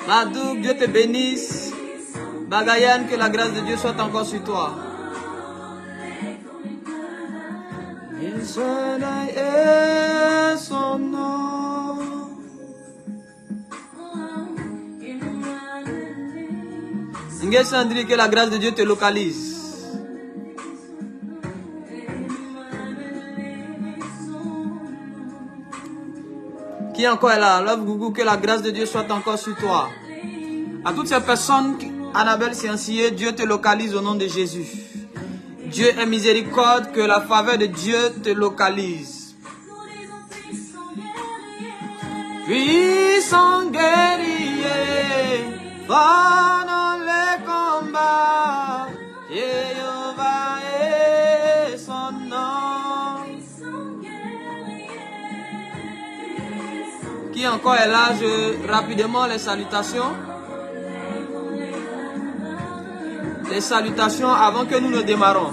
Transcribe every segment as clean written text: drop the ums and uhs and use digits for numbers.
Madouk, Dieu te bénisse. Bagayan, que la grâce de Dieu soit encore sur toi. Il seul est son nom. Ingé Sandri, que la grâce de Dieu te localise. Qui encore est là? Love Gougou, que la grâce de Dieu soit encore sur toi. À toutes ces personnes, Annabelle Siencier, Dieu te localise au nom de Jésus. Dieu est miséricorde, que la faveur de Dieu te localise. Puissant guerrier, va dans les combats, Jéhovah est son nom. Qui encore est là? Rapidement les salutations. Les salutations avant que nous ne démarrons.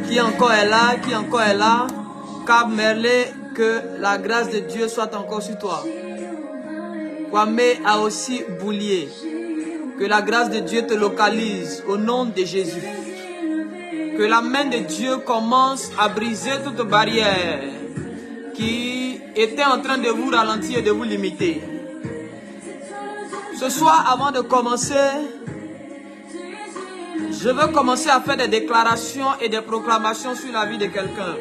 Qui encore est là? Qui encore est là? Cab Merlet, que la grâce de Dieu soit encore sur toi. Kwame a aussi Boulier. Que la grâce de Dieu te localise au nom de Jésus. Que la main de Dieu commence à briser toute barrière qui était en train de vous ralentir et de vous limiter. Ce soir, avant de commencer, je veux commencer à faire des déclarations et des proclamations sur la vie de quelqu'un.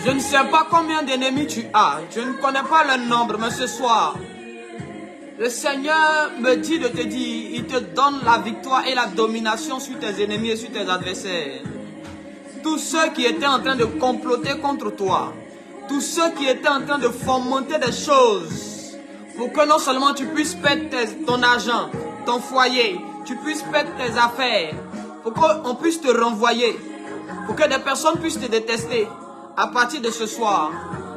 Je ne sais pas combien d'ennemis tu as. Je ne connais pas le nombre, mais ce soir, le Seigneur me dit de te dire, il te donne la victoire et la domination sur tes ennemis et sur tes adversaires. Tous ceux qui étaient en train de comploter contre toi, tous ceux qui étaient en train de fomenter des choses, pour que non seulement tu puisses perdre ton argent, ton foyer, tu puisses perdre tes affaires, pour qu'on puisse te renvoyer, pour que des personnes puissent te détester. À partir de ce soir,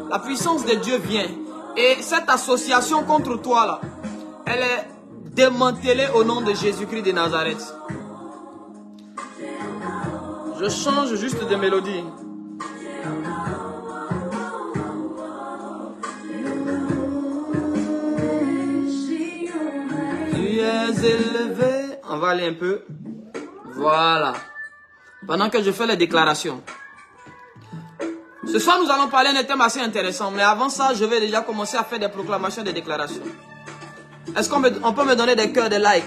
la puissance de Dieu vient. Et cette association contre toi là, elle est démantelée au nom de Jésus-Christ de Nazareth. Je change juste de mélodie. Tu es élevé. On va aller un peu. Voilà. Pendant que je fais les déclarations. Ce soir, nous allons parler d'un thème assez intéressant. Mais avant ça, je vais déjà commencer à faire des proclamations, des déclarations. Est-ce qu'on peut me donner des cœurs, des likes?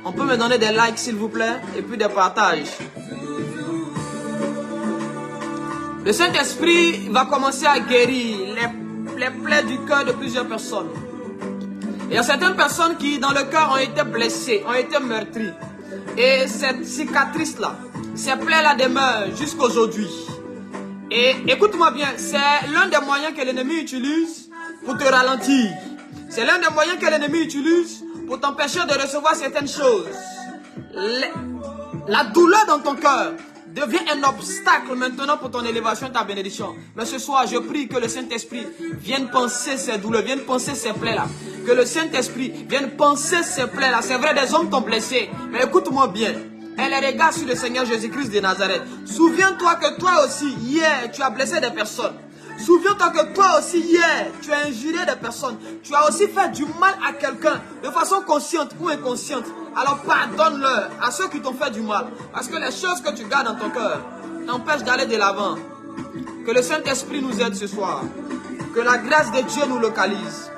On peut me donner des likes, s'il vous plaît, et puis des partages. Le Saint-Esprit va commencer à guérir les plaies du cœur de plusieurs personnes. Il y a certaines personnes qui, dans le cœur, ont été blessées, ont été meurtries. Et cette cicatrice-là, ces plaies-là demeurent jusqu'aujourd'hui. Et écoute-moi bien, c'est l'un des moyens que l'ennemi utilise pour te ralentir. C'est l'un des moyens que l'ennemi utilise pour t'empêcher de recevoir certaines choses. La douleur dans ton cœur devient un obstacle maintenant pour ton élévation et ta bénédiction. Mais ce soir, je prie que le Saint-Esprit vienne penser ces douleurs, vienne penser ces plaies-là. Que le Saint-Esprit vienne penser ces plaies-là. C'est vrai, des hommes t'ont blessé. Mais écoute-moi bien. Et les regards sur le Seigneur Jésus-Christ de Nazareth. Souviens-toi que toi aussi, hier, tu as blessé des personnes. Souviens-toi que toi aussi, hier, tu as injurié des personnes. Tu as aussi fait du mal à quelqu'un, de façon consciente ou inconsciente. Alors pardonne-leur à ceux qui t'ont fait du mal. Parce que les choses que tu gardes dans ton cœur t'empêchent d'aller de l'avant. Que le Saint-Esprit nous aide ce soir. Que la grâce de Dieu nous localise.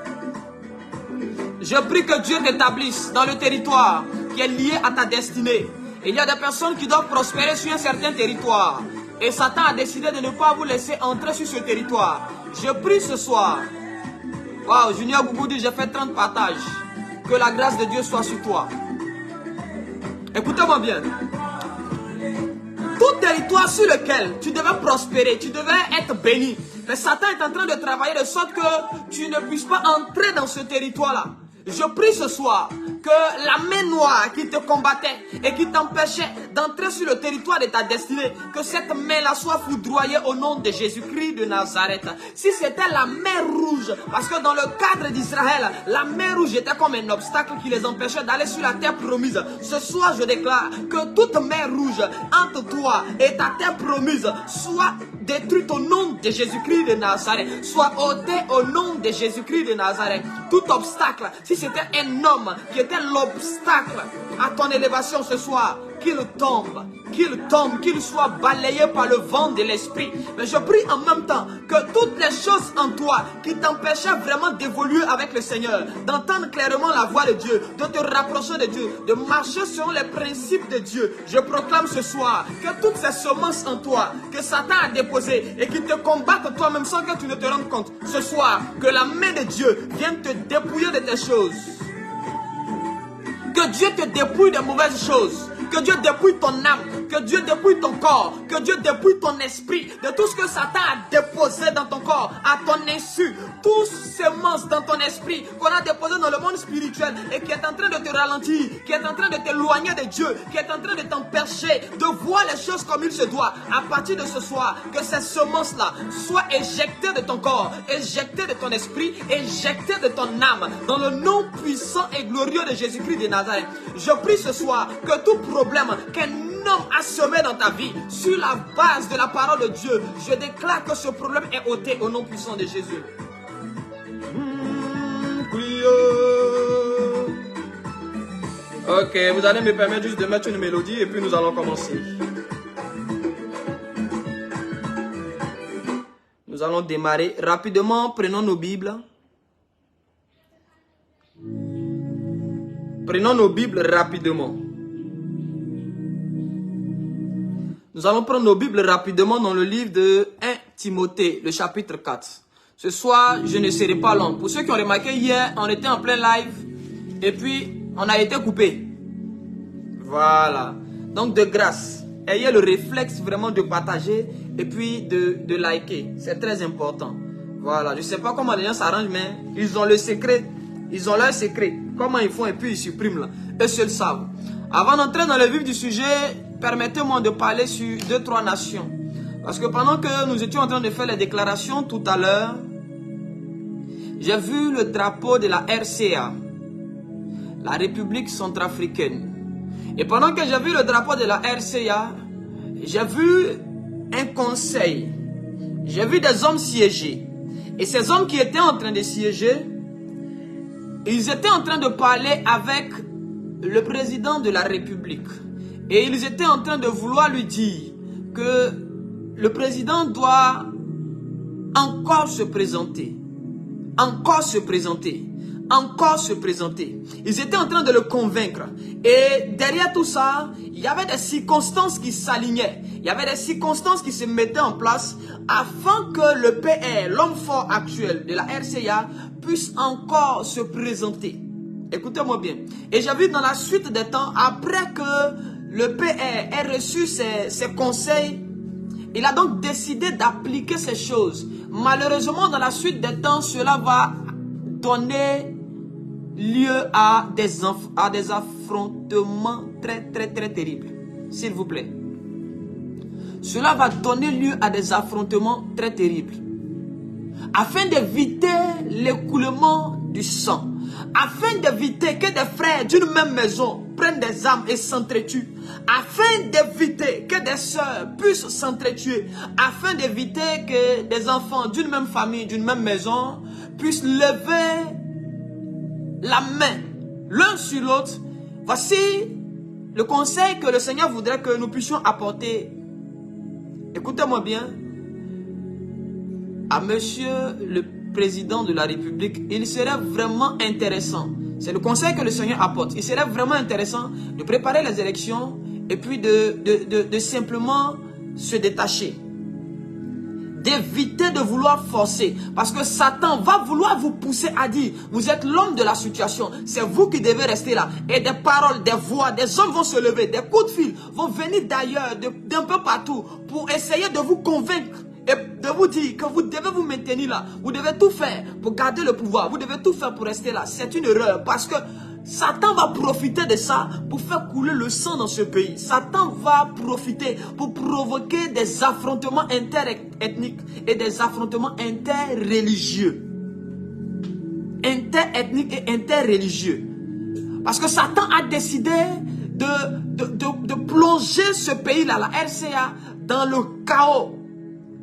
Je prie que Dieu t'établisse dans le territoire qui est lié à ta destinée. Il y a des personnes qui doivent prospérer sur un certain territoire. Et Satan a décidé de ne pas vous laisser entrer sur ce territoire. Je prie ce soir. Waouh, Junior Gougou dit, j'ai fait 30 partages. Que la grâce de Dieu soit sur toi. Écoutez-moi bien. Tout territoire sur lequel tu devais prospérer, tu devais être béni. Mais Satan est en train de travailler de sorte que tu ne puisses pas entrer dans ce territoire-là. Je prie ce soir que la main noire qui te combattait et qui t'empêchait d'entrer sur le territoire de ta destinée, que cette main-là soit foudroyée au nom de Jésus-Christ de Nazareth. Si c'était la mer rouge, parce que dans le cadre d'Israël, la mer rouge était comme un obstacle qui les empêchait d'aller sur la terre promise. Ce soir, je déclare que toute mer rouge entre toi et ta terre promise soit détruite au nom de Jésus-Christ de Nazareth, soit ôtée au nom de Jésus-Christ de Nazareth. Tout obstacle, si c'était un homme qui était l'obstacle à ton élévation ce soir, qu'il tombe, qu'il soit balayé par le vent de l'esprit. Mais je prie en même temps que toutes les choses en toi qui t'empêchaient vraiment d'évoluer avec le Seigneur, d'entendre clairement la voix de Dieu, de te rapprocher de Dieu, de marcher selon les principes de Dieu, je proclame ce soir que toutes ces semences en toi que Satan a déposées et qui te combattent toi-même sans que tu ne te rendes compte, ce soir, que la main de Dieu vienne te dépouiller de tes choses. Que Dieu te dépouille de mauvaises choses. Que Dieu dépouille ton âme, que Dieu dépouille ton corps, que Dieu dépouille ton esprit, de tout ce que Satan a déposé dans ton corps, à ton insu, tous ces semences dans ton esprit qu'on a déposé dans le monde spirituel et qui est en train de te ralentir, qui est en train de t'éloigner de Dieu, qui est en train de t'empêcher de voir les choses comme il se doit. À partir de ce soir, que ces semences-là soient éjectées de ton corps, éjectées de ton esprit, éjectées de ton âme, dans le nom puissant et glorieux de Jésus-Christ de Nazareth. Je prie ce soir que tout problème qu'un homme a semé dans ta vie, sur la base de la parole de Dieu, je déclare que ce problème est ôté au nom puissant de Jésus. Ok, vous allez me permettre juste de mettre une mélodie et puis nous allons commencer. Nous allons démarrer rapidement. Prenons nos Bibles. Prenons nos Bibles rapidement. Nous allons prendre nos Bibles rapidement dans le livre de 1 Timothée, le chapitre 4. Ce soir, je ne serai pas long. Pour ceux qui ont remarqué, hier, on était en plein live et puis on a été coupé. Voilà. Donc, de grâce, ayez le réflexe vraiment de partager et puis de liker. C'est très important. Voilà. Je ne sais pas comment les gens s'arrangent, mais ils ont le secret. Ils ont leur secret. Comment ils font et puis ils suppriment là. Eux seuls savent. Avant d'entrer dans le vif du sujet, permettez-moi de parler sur 2-3 nations. Parce que pendant que nous étions en train de faire les déclarations tout à l'heure, j'ai vu le drapeau de la RCA, la République centrafricaine. Et pendant que j'ai vu le drapeau de la RCA, j'ai vu un conseil. J'ai vu des hommes siéger. Et ces hommes qui étaient en train de siéger, ils étaient en train de parler avec le président de la République. Et ils étaient en train de vouloir lui dire que le président doit encore se présenter. Encore se présenter. Encore se présenter. Ils étaient en train de le convaincre. Et derrière tout ça, il y avait des circonstances qui s'alignaient. Il y avait des circonstances qui se mettaient en place afin que le PR, l'homme fort actuel de la RCA, puisse encore se présenter. Écoutez-moi bien. Et j'ai vu dans la suite des temps, après que le PR ait reçu ses conseils, il a donc décidé d'appliquer ces choses. Malheureusement, dans la suite des temps, cela va donner lieu à des affrontements très terribles. S'il vous plaît. Cela va donner lieu à des affrontements très terribles. Afin d'éviter l'écoulement du sang. Afin d'éviter que des frères d'une même maison prennent des armes et s'entretuent. Afin d'éviter que des sœurs puissent s'entretuer. Afin d'éviter que des enfants d'une même famille, d'une même maison puissent lever la main l'un sur l'autre. Voici le conseil que le Seigneur voudrait que nous puissions apporter. Écoutez-moi bien. À monsieur le président de la République, il serait vraiment intéressant. C'est le conseil que le Seigneur apporte. Il serait vraiment intéressant de préparer les élections et puis de simplement se détacher. D'éviter de vouloir forcer. Parce que Satan va vouloir vous pousser à dire, vous êtes l'homme de la situation. C'est vous qui devez rester là. Et des paroles, des voix, des hommes vont se lever. Des coups de fil vont venir d'ailleurs, d'un peu partout, pour essayer de vous convaincre. Et de vous dire que vous devez vous maintenir là. Vous devez tout faire pour garder le pouvoir. Vous devez tout faire pour rester là. C'est une erreur. Parce que Satan va profiter de ça pour faire couler le sang dans ce pays. Satan va profiter pour provoquer des affrontements interethniques et des affrontements interreligieux. Interethniques et interreligieux. Parce que Satan a décidé de plonger ce pays-là, la RCA, dans le chaos.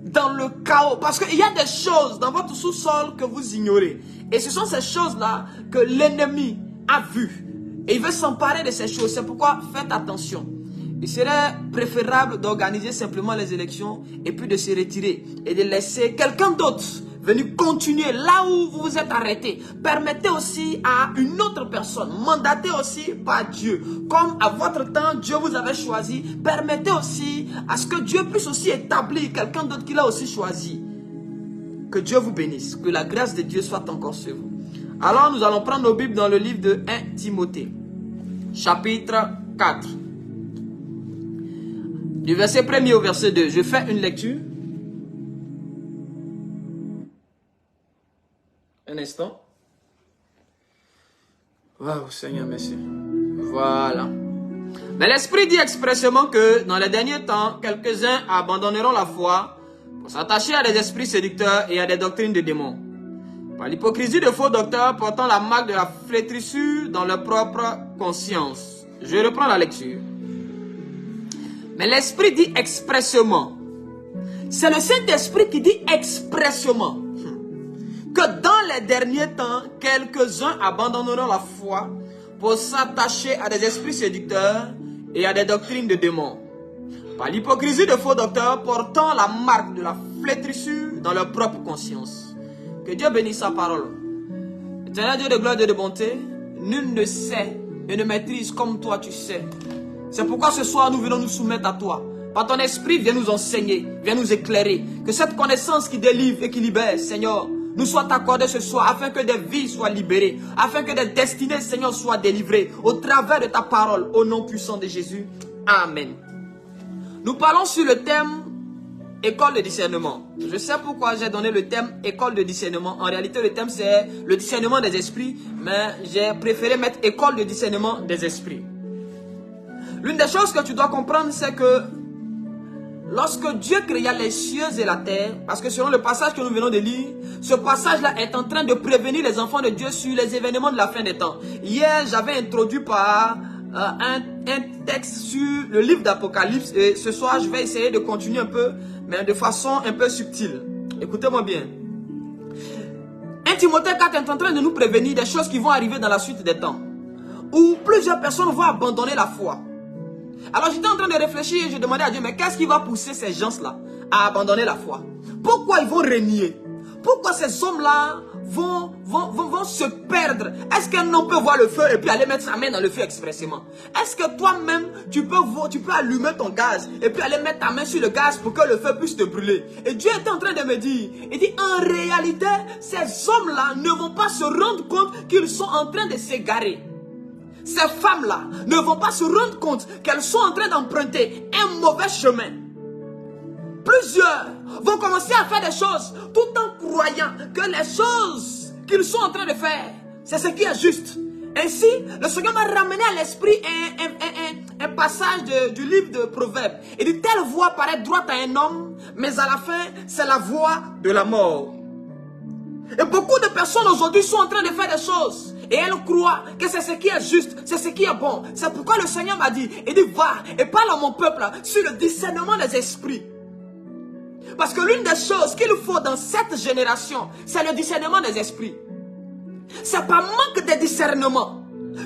Dans le chaos. Parce qu'il y a des choses dans votre sous-sol que vous ignorez. Et ce sont ces choses-là que l'ennemi a vues. Et il veut s'emparer de ces choses. C'est pourquoi faites attention. Il serait préférable d'organiser simplement les élections et puis de se retirer. Et de laisser quelqu'un d'autre venir continuer là où vous vous êtes arrêté. Permettez aussi à une autre personne, mandatez aussi par Dieu. Comme à votre temps, Dieu vous avait choisi, permettez aussi à ce que Dieu puisse aussi établir quelqu'un d'autre qu'il a aussi choisi. Que Dieu vous bénisse, que la grâce de Dieu soit encore sur vous. Alors nous allons prendre nos Bibles dans le livre de 1 Timothée, chapitre 4. Du verset 1er au verset 2, je fais une lecture. Un instant. Waouh, Seigneur, merci. Voilà. Mais l'Esprit dit expressément que dans les derniers temps, quelques-uns abandonneront la foi pour s'attacher à des esprits séducteurs et à des doctrines de démons. Par l'hypocrisie de faux docteurs portant la marque de la flétrissure dans leur propre conscience. Je reprends la lecture. Mais l'Esprit dit expressément. C'est le Saint-Esprit qui dit expressément que dans les derniers temps, quelques-uns abandonneront la foi pour s'attacher à des esprits séducteurs et à des doctrines de démons. Par l'hypocrisie de faux docteurs portant la marque de la flétrissure dans leur propre conscience. Que Dieu bénisse sa parole. Éternel Dieu de gloire et de bonté, nul ne sait et ne maîtrise comme toi tu sais. C'est pourquoi ce soir nous venons nous soumettre à toi. Par ton esprit, viens nous enseigner, viens nous éclairer. Que cette connaissance qui délivre et qui libère, Seigneur, nous soit accordée ce soir afin que des vies soient libérées, afin que des destinées, Seigneur, soient délivrées au travers de ta parole, au nom puissant de Jésus. Amen. Nous parlons sur le thème école de discernement. Je sais pourquoi j'ai donné le thème école de discernement. En réalité, le thème c'est le discernement des esprits, mais j'ai préféré mettre école de discernement des esprits. L'une des choses que tu dois comprendre, c'est que lorsque Dieu créa les cieux et la terre, parce que selon le passage que nous venons de lire, ce passage-là est en train de prévenir les enfants de Dieu sur les événements de la fin des temps. Hier, j'avais introduit par un texte sur le livre d'Apocalypse et ce soir, je vais essayer de continuer un peu, mais de façon un peu subtile. Écoutez-moi bien. 1 Timothée 4 est en train de nous prévenir des choses qui vont arriver dans la suite des temps, où plusieurs personnes vont abandonner la foi. Alors j'étais en train de réfléchir et je demandais à Dieu, mais qu'est-ce qui va pousser ces gens-là à abandonner la foi? Pourquoi ils vont renier? Pourquoi ces hommes-là vont se perdre? Est-ce qu'un homme peut voir le feu et puis aller mettre sa main dans le feu expressément? Est-ce que toi-même, tu peux allumer ton gaz et puis aller mettre ta main sur le gaz pour que le feu puisse te brûler? Et Dieu était en train de me dire, il dit, en réalité, ces hommes-là ne vont pas se rendre compte qu'ils sont en train de s'égarer. Ces femmes-là ne vont pas se rendre compte qu'elles sont en train d'emprunter un mauvais chemin. Plusieurs vont commencer à faire des choses tout en croyant que les choses qu'ils sont en train de faire, c'est ce qui est juste. Ainsi, le Seigneur m'a ramené à l'esprit un passage du livre de Proverbes. Il dit, telle voie paraît droite à un homme, mais à la fin, c'est la voie de la mort. Et beaucoup de personnes aujourd'hui sont en train de faire des choses. Et elles croient que c'est ce qui est juste, c'est ce qui est bon. C'est pourquoi le Seigneur m'a dit, il dit, va et parle à mon peuple sur le discernement des esprits. Parce que l'une des choses qu'il faut dans cette génération, c'est le discernement des esprits. C'est par manque de discernement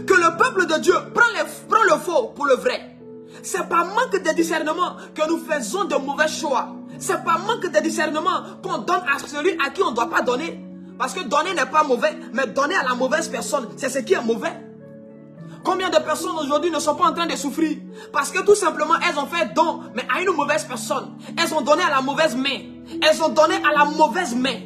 que le peuple de Dieu prend le faux pour le vrai. C'est par manque de discernement que nous faisons de mauvais choix. C'est par manque de discernement qu'on donne à celui à qui on ne doit pas donner. Parce que donner n'est pas mauvais, mais donner à la mauvaise personne, c'est ce qui est mauvais. Combien de personnes aujourd'hui ne sont pas en train de souffrir? Parce que tout simplement, elles ont fait don, mais à une mauvaise personne. Elles ont donné à la mauvaise main. Elles ont donné à la mauvaise main.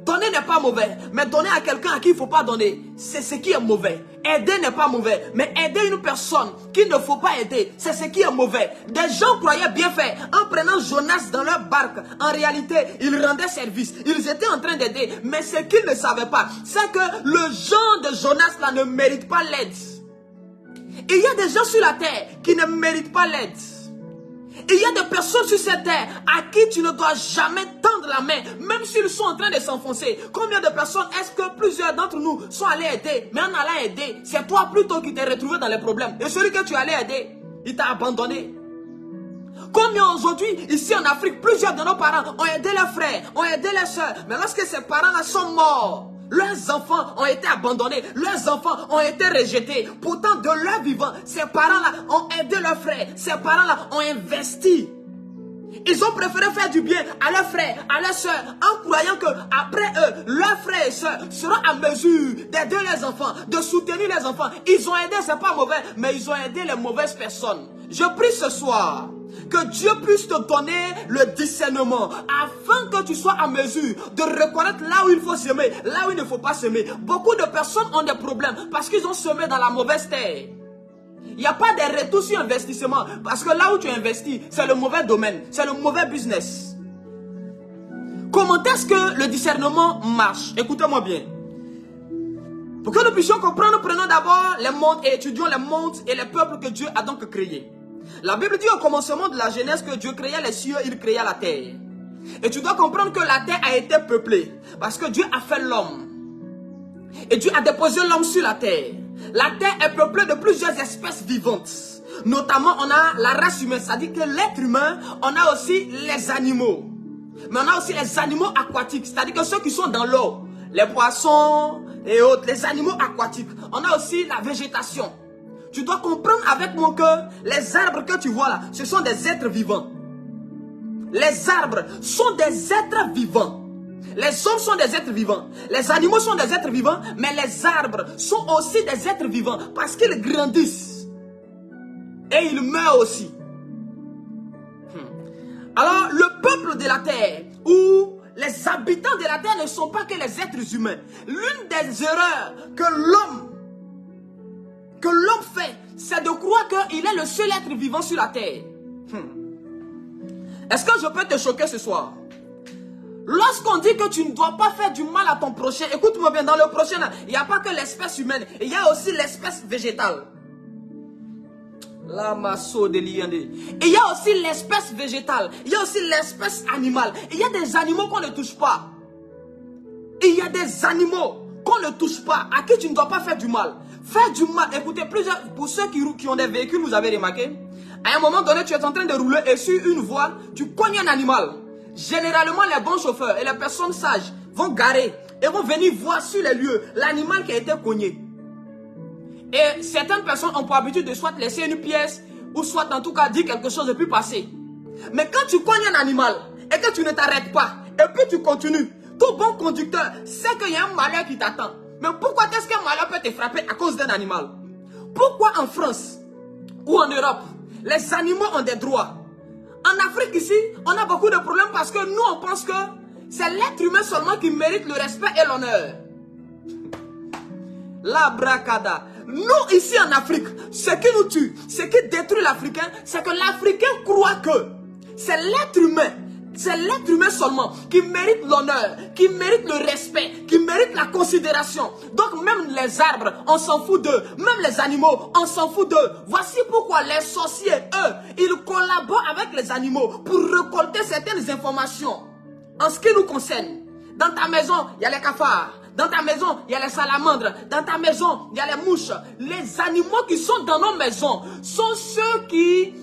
Donner n'est pas mauvais, mais donner à quelqu'un à qui il ne faut pas donner, c'est ce qui est mauvais. Aider n'est pas mauvais, mais aider une personne qu'il ne faut pas aider, c'est ce qui est mauvais. Des gens croyaient bien faire en prenant Jonas dans leur barque. En réalité, ils rendaient service. Ils étaient en train d'aider, mais ce qu'ils ne savaient pas, c'est que le genre de Jonas là ne mérite pas l'aide. Il y a des gens sur la terre qui ne méritent pas l'aide. Il y a des personnes sur cette terre à qui tu ne dois jamais tendre la main, même s'ils sont en train de s'enfoncer. Combien de personnes est-ce que plusieurs d'entre nous sont allés aider, mais en allant aider, c'est toi plutôt qui t'es retrouvé dans les problèmes. Et celui que tu allais aider, il t'a abandonné. Combien aujourd'hui, ici en Afrique, plusieurs de nos parents ont aidé leurs frères, ont aidé leurs soeurs, mais lorsque ces parents-là sont morts, leurs enfants ont été abandonnés, leurs enfants ont été rejetés. Pourtant, de leur vivant, ces parents-là ont aidé leurs frères, ces parents-là ont investi. Ils ont préféré faire du bien à leurs frères, à leurs soeurs, en croyant que après eux, leurs frères et soeurs seront à mesure d'aider les enfants, de soutenir les enfants. Ils ont aidé, c'est pas mauvais, mais ils ont aidé les mauvaises personnes. Je prie ce soir que Dieu puisse te donner le discernement afin que tu sois à mesure de reconnaître là où il faut semer, là où il ne faut pas semer. Beaucoup de personnes ont des problèmes parce qu'ils ont semé dans la mauvaise terre. Il n'y a pas de retour sur investissement parce que là où tu investis, c'est le mauvais domaine, c'est le mauvais business. Comment est-ce que le discernement marche? Écoutez-moi bien. Pour que nous puissions comprendre, prenons d'abord les mondes et étudions les mondes et les peuples que Dieu a donc créés. La Bible dit au commencement de la Genèse que Dieu créa les cieux, il créa la terre. Et tu dois comprendre que la terre a été peuplée parce que Dieu a fait l'homme. Et Dieu a déposé l'homme sur la terre. La terre est peuplée de plusieurs espèces vivantes. Notamment, on a la race humaine, c'est-à-dire que l'être humain, on a aussi les animaux. Mais on a aussi les animaux aquatiques, c'est-à-dire que ceux qui sont dans l'eau, les poissons et autres, les animaux aquatiques. On a aussi la végétation. Tu dois comprendre avec moi que les arbres que tu vois là, ce sont des êtres vivants. Les arbres sont des êtres vivants. Les hommes sont des êtres vivants. Les animaux sont des êtres vivants. Mais les arbres sont aussi des êtres vivants. Parce qu'ils grandissent. Et ils meurent aussi. Alors, le peuple de la terre, ou les habitants de la terre ne sont pas que les êtres humains. L'une des erreurs que l'homme fait, c'est de croire qu'il est le seul être vivant sur la terre. Est-ce que je peux te choquer ce soir? Lorsqu'on dit que tu ne dois pas faire du mal à ton prochain, écoute-moi bien, dans le prochain, il n'y a pas que l'espèce humaine, il y a aussi l'espèce végétale. Il y a aussi l'espèce végétale, il y a aussi l'espèce animale. Il y a des animaux qu'on ne touche pas. Il y a des animaux qu'on ne touche pas, à qui tu ne dois pas faire du mal. Faire du mal, écoutez, pour ceux qui ont des véhicules, vous avez remarqué, à un moment donné, tu es en train de rouler et sur une voie, tu cognes un animal. Généralement, les bons chauffeurs et les personnes sages vont garer et vont venir voir sur les lieux l'animal qui a été cogné. Et certaines personnes ont pour habitude de soit laisser une pièce ou soit en tout cas dire quelque chose et puis passer. Mais quand tu cognes un animal et que tu ne t'arrêtes pas et puis tu continues, tout bon conducteur sait qu'il y a un malheur qui t'attend. Mais pourquoi est-ce qu'un malheur peut te frapper à cause d'un animal? Pourquoi en France ou en Europe, les animaux ont des droits? En Afrique ici, on a beaucoup de problèmes parce que nous on pense que c'est l'être humain seulement qui mérite le respect et l'honneur. La bracada. Nous ici en Afrique, ce qui nous tue, ce qui détruit l'Africain, c'est que l'Africain croit que c'est l'être humain seulement qui mérite l'honneur, qui mérite le respect, qui mérite la considération. Donc même les arbres, on s'en fout d'eux. Même les animaux, on s'en fout d'eux. Voici pourquoi les sorciers, eux, ils collaborent avec les animaux pour récolter certaines informations. En ce qui nous concerne, dans ta maison, il y a les cafards. Dans ta maison, il y a les salamandres. Dans ta maison, il y a les mouches. Les animaux qui sont dans nos maisons sont ceux qui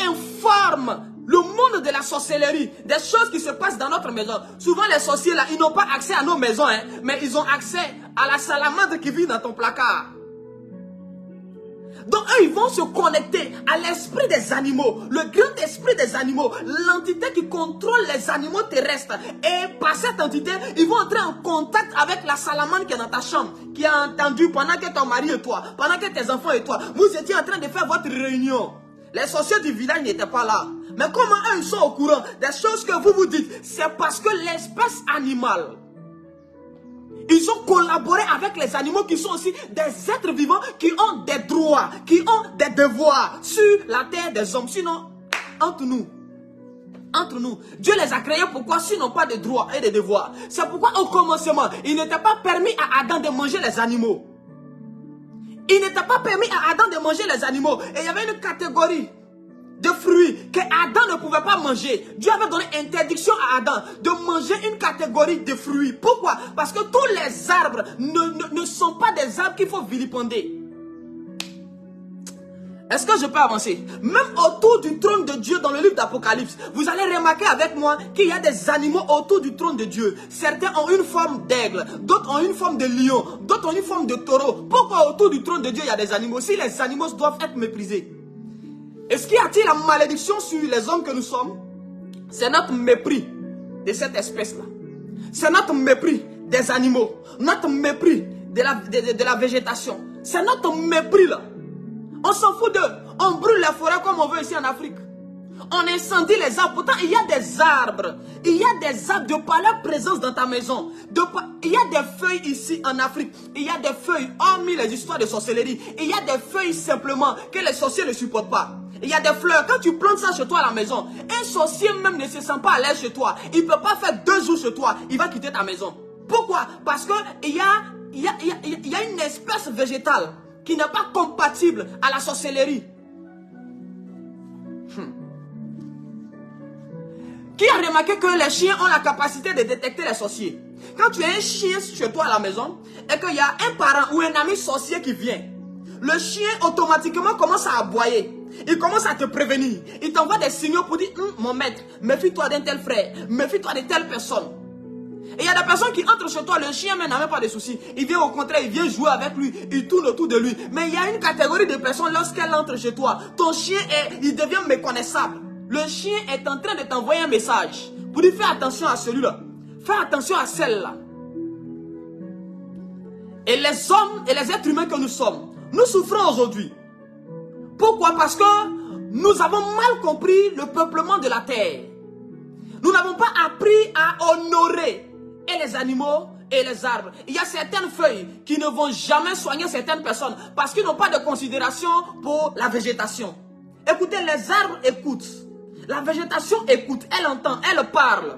informent le monde de la sorcellerie, des choses qui se passent dans notre maison. Souvent les sorciers là, ils n'ont pas accès à nos maisons, mais ils ont accès à la salamandre qui vit dans ton placard. Donc eux, ils vont se connecter à l'esprit des animaux, le grand esprit des animaux, l'entité qui contrôle les animaux terrestres. Et par cette entité, ils vont entrer en contact avec la salamandre qui est dans ta chambre, qui a entendu pendant que ton mari et toi, pendant que tes enfants et toi, vous étiez en train de faire votre réunion. Les sorciers du village n'étaient pas là. Mais comment eux, ils sont au courant des choses que vous vous dites? C'est parce que l'espèce animale, ils ont collaboré avec les animaux qui sont aussi des êtres vivants qui ont des droits, qui ont des devoirs sur la terre des hommes. Sinon, entre nous, Dieu les a créés pourquoi? Sinon pas de droits et de devoirs. C'est pourquoi au commencement, il n'était pas permis à Adam de manger les animaux. Il n'était pas permis à Adam de manger les animaux. Et il y avait une catégorie de fruits que Adam ne pouvait pas manger. Dieu avait donné interdiction à Adam de manger une catégorie de fruits. Pourquoi? Parce que tous les arbres ne sont pas des arbres qu'il faut vilipender. Est-ce que je peux avancer? Même autour du trône de Dieu dans le livre d'Apocalypse, vous allez remarquer avec moi qu'il y a des animaux autour du trône de Dieu. Certains ont une forme d'aigle, d'autres ont une forme de lion, d'autres ont une forme de taureau. Pourquoi autour du trône de Dieu il y a des animaux? Si les animaux doivent être méprisés. Est-ce qu'il y a-t-il la malédiction sur les hommes que nous sommes? C'est notre mépris de cette espèce-là. C'est notre mépris des animaux, notre mépris de la végétation. C'est notre mépris là. On s'en fout d'eux. On brûle les forêts comme on veut ici en Afrique. On incendie les arbres. Pourtant, il y a des arbres. Il y a des arbres de par leur présence dans ta maison. Il y a des feuilles ici en Afrique. Il y a des feuilles, hormis les histoires de sorcellerie. Il y a des feuilles simplement que les sorciers ne supportent pas. Il y a des fleurs. Quand tu plantes ça chez toi à la maison, un sorcier même ne se sent pas à l'aise chez toi. Il ne peut pas faire 2 jours chez toi. Il va quitter ta maison. Pourquoi? Parce qu'il y a une espèce végétale qui n'est pas compatible à la sorcellerie. Qui a remarqué que les chiens ont la capacité de détecter les sorciers? Quand tu as un chien chez toi à la maison et qu'il y a un parent ou un ami sorcier qui vient, le chien automatiquement commence à aboyer. Il commence à te prévenir. Il t'envoie des signaux pour dire, mon maître, méfie-toi d'un tel frère, méfie-toi de telle personne. Et il y a des personnes qui entrent chez toi, le chien n'a même pas de soucis. Il vient au contraire, il vient jouer avec lui, il tourne autour de lui. Mais il y a une catégorie de personnes, lorsqu'elle entre chez toi, ton chien, il devient méconnaissable. Le chien est en train de t'envoyer un message pour dire, fais attention à celui-là, fais attention à celle-là. Et les hommes et les êtres humains que nous sommes, nous souffrons aujourd'hui. Pourquoi? Parce que nous avons mal compris le peuplement de la terre. Nous n'avons pas appris à honorer et les animaux et les arbres. Il y a certaines feuilles qui ne vont jamais soigner certaines personnes parce qu'ils n'ont pas de considération pour la végétation. Écoutez, les arbres écoutent. La végétation écoute, elle entend, elle parle.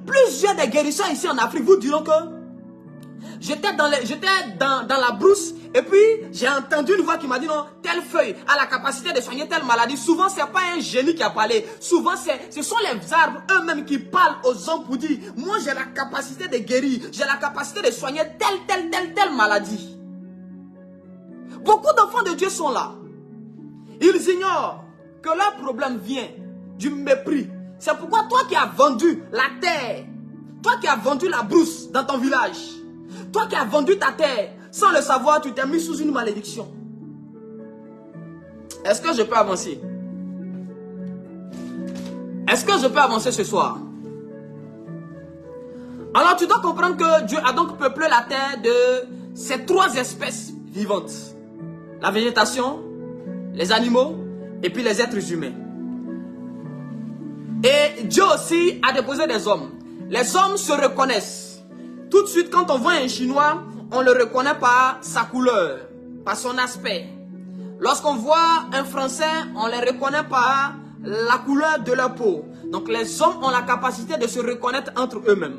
Plusieurs des guérisseurs ici en Afrique vous diront que j'étais dans la brousse et puis j'ai entendu une voix qui m'a dit non, telle feuille a la capacité de soigner telle maladie. Souvent, ce n'est pas un génie qui a parlé. Souvent, ce sont les arbres eux-mêmes qui parlent aux hommes pour dire moi j'ai la capacité de guérir, j'ai la capacité de soigner telle maladie. Beaucoup d'enfants de Dieu sont là. Ils ignorent que leur problème vient du mépris. C'est pourquoi toi qui as vendu la terre, toi qui as vendu la brousse dans ton village, toi qui as vendu ta terre, sans le savoir, tu t'es mis sous une malédiction. Est-ce que je peux avancer? Est-ce que je peux avancer ce soir? Alors tu dois comprendre que Dieu a donc peuplé la terre de ces 3 espèces vivantes. La végétation, les animaux et puis les êtres humains. Et Dieu aussi a déposé des hommes. Les hommes se reconnaissent. Tout de suite, quand on voit un Chinois, on le reconnaît par sa couleur, par son aspect. Lorsqu'on voit un Français, on les reconnaît par la couleur de leur peau. Donc les hommes ont la capacité de se reconnaître entre eux-mêmes.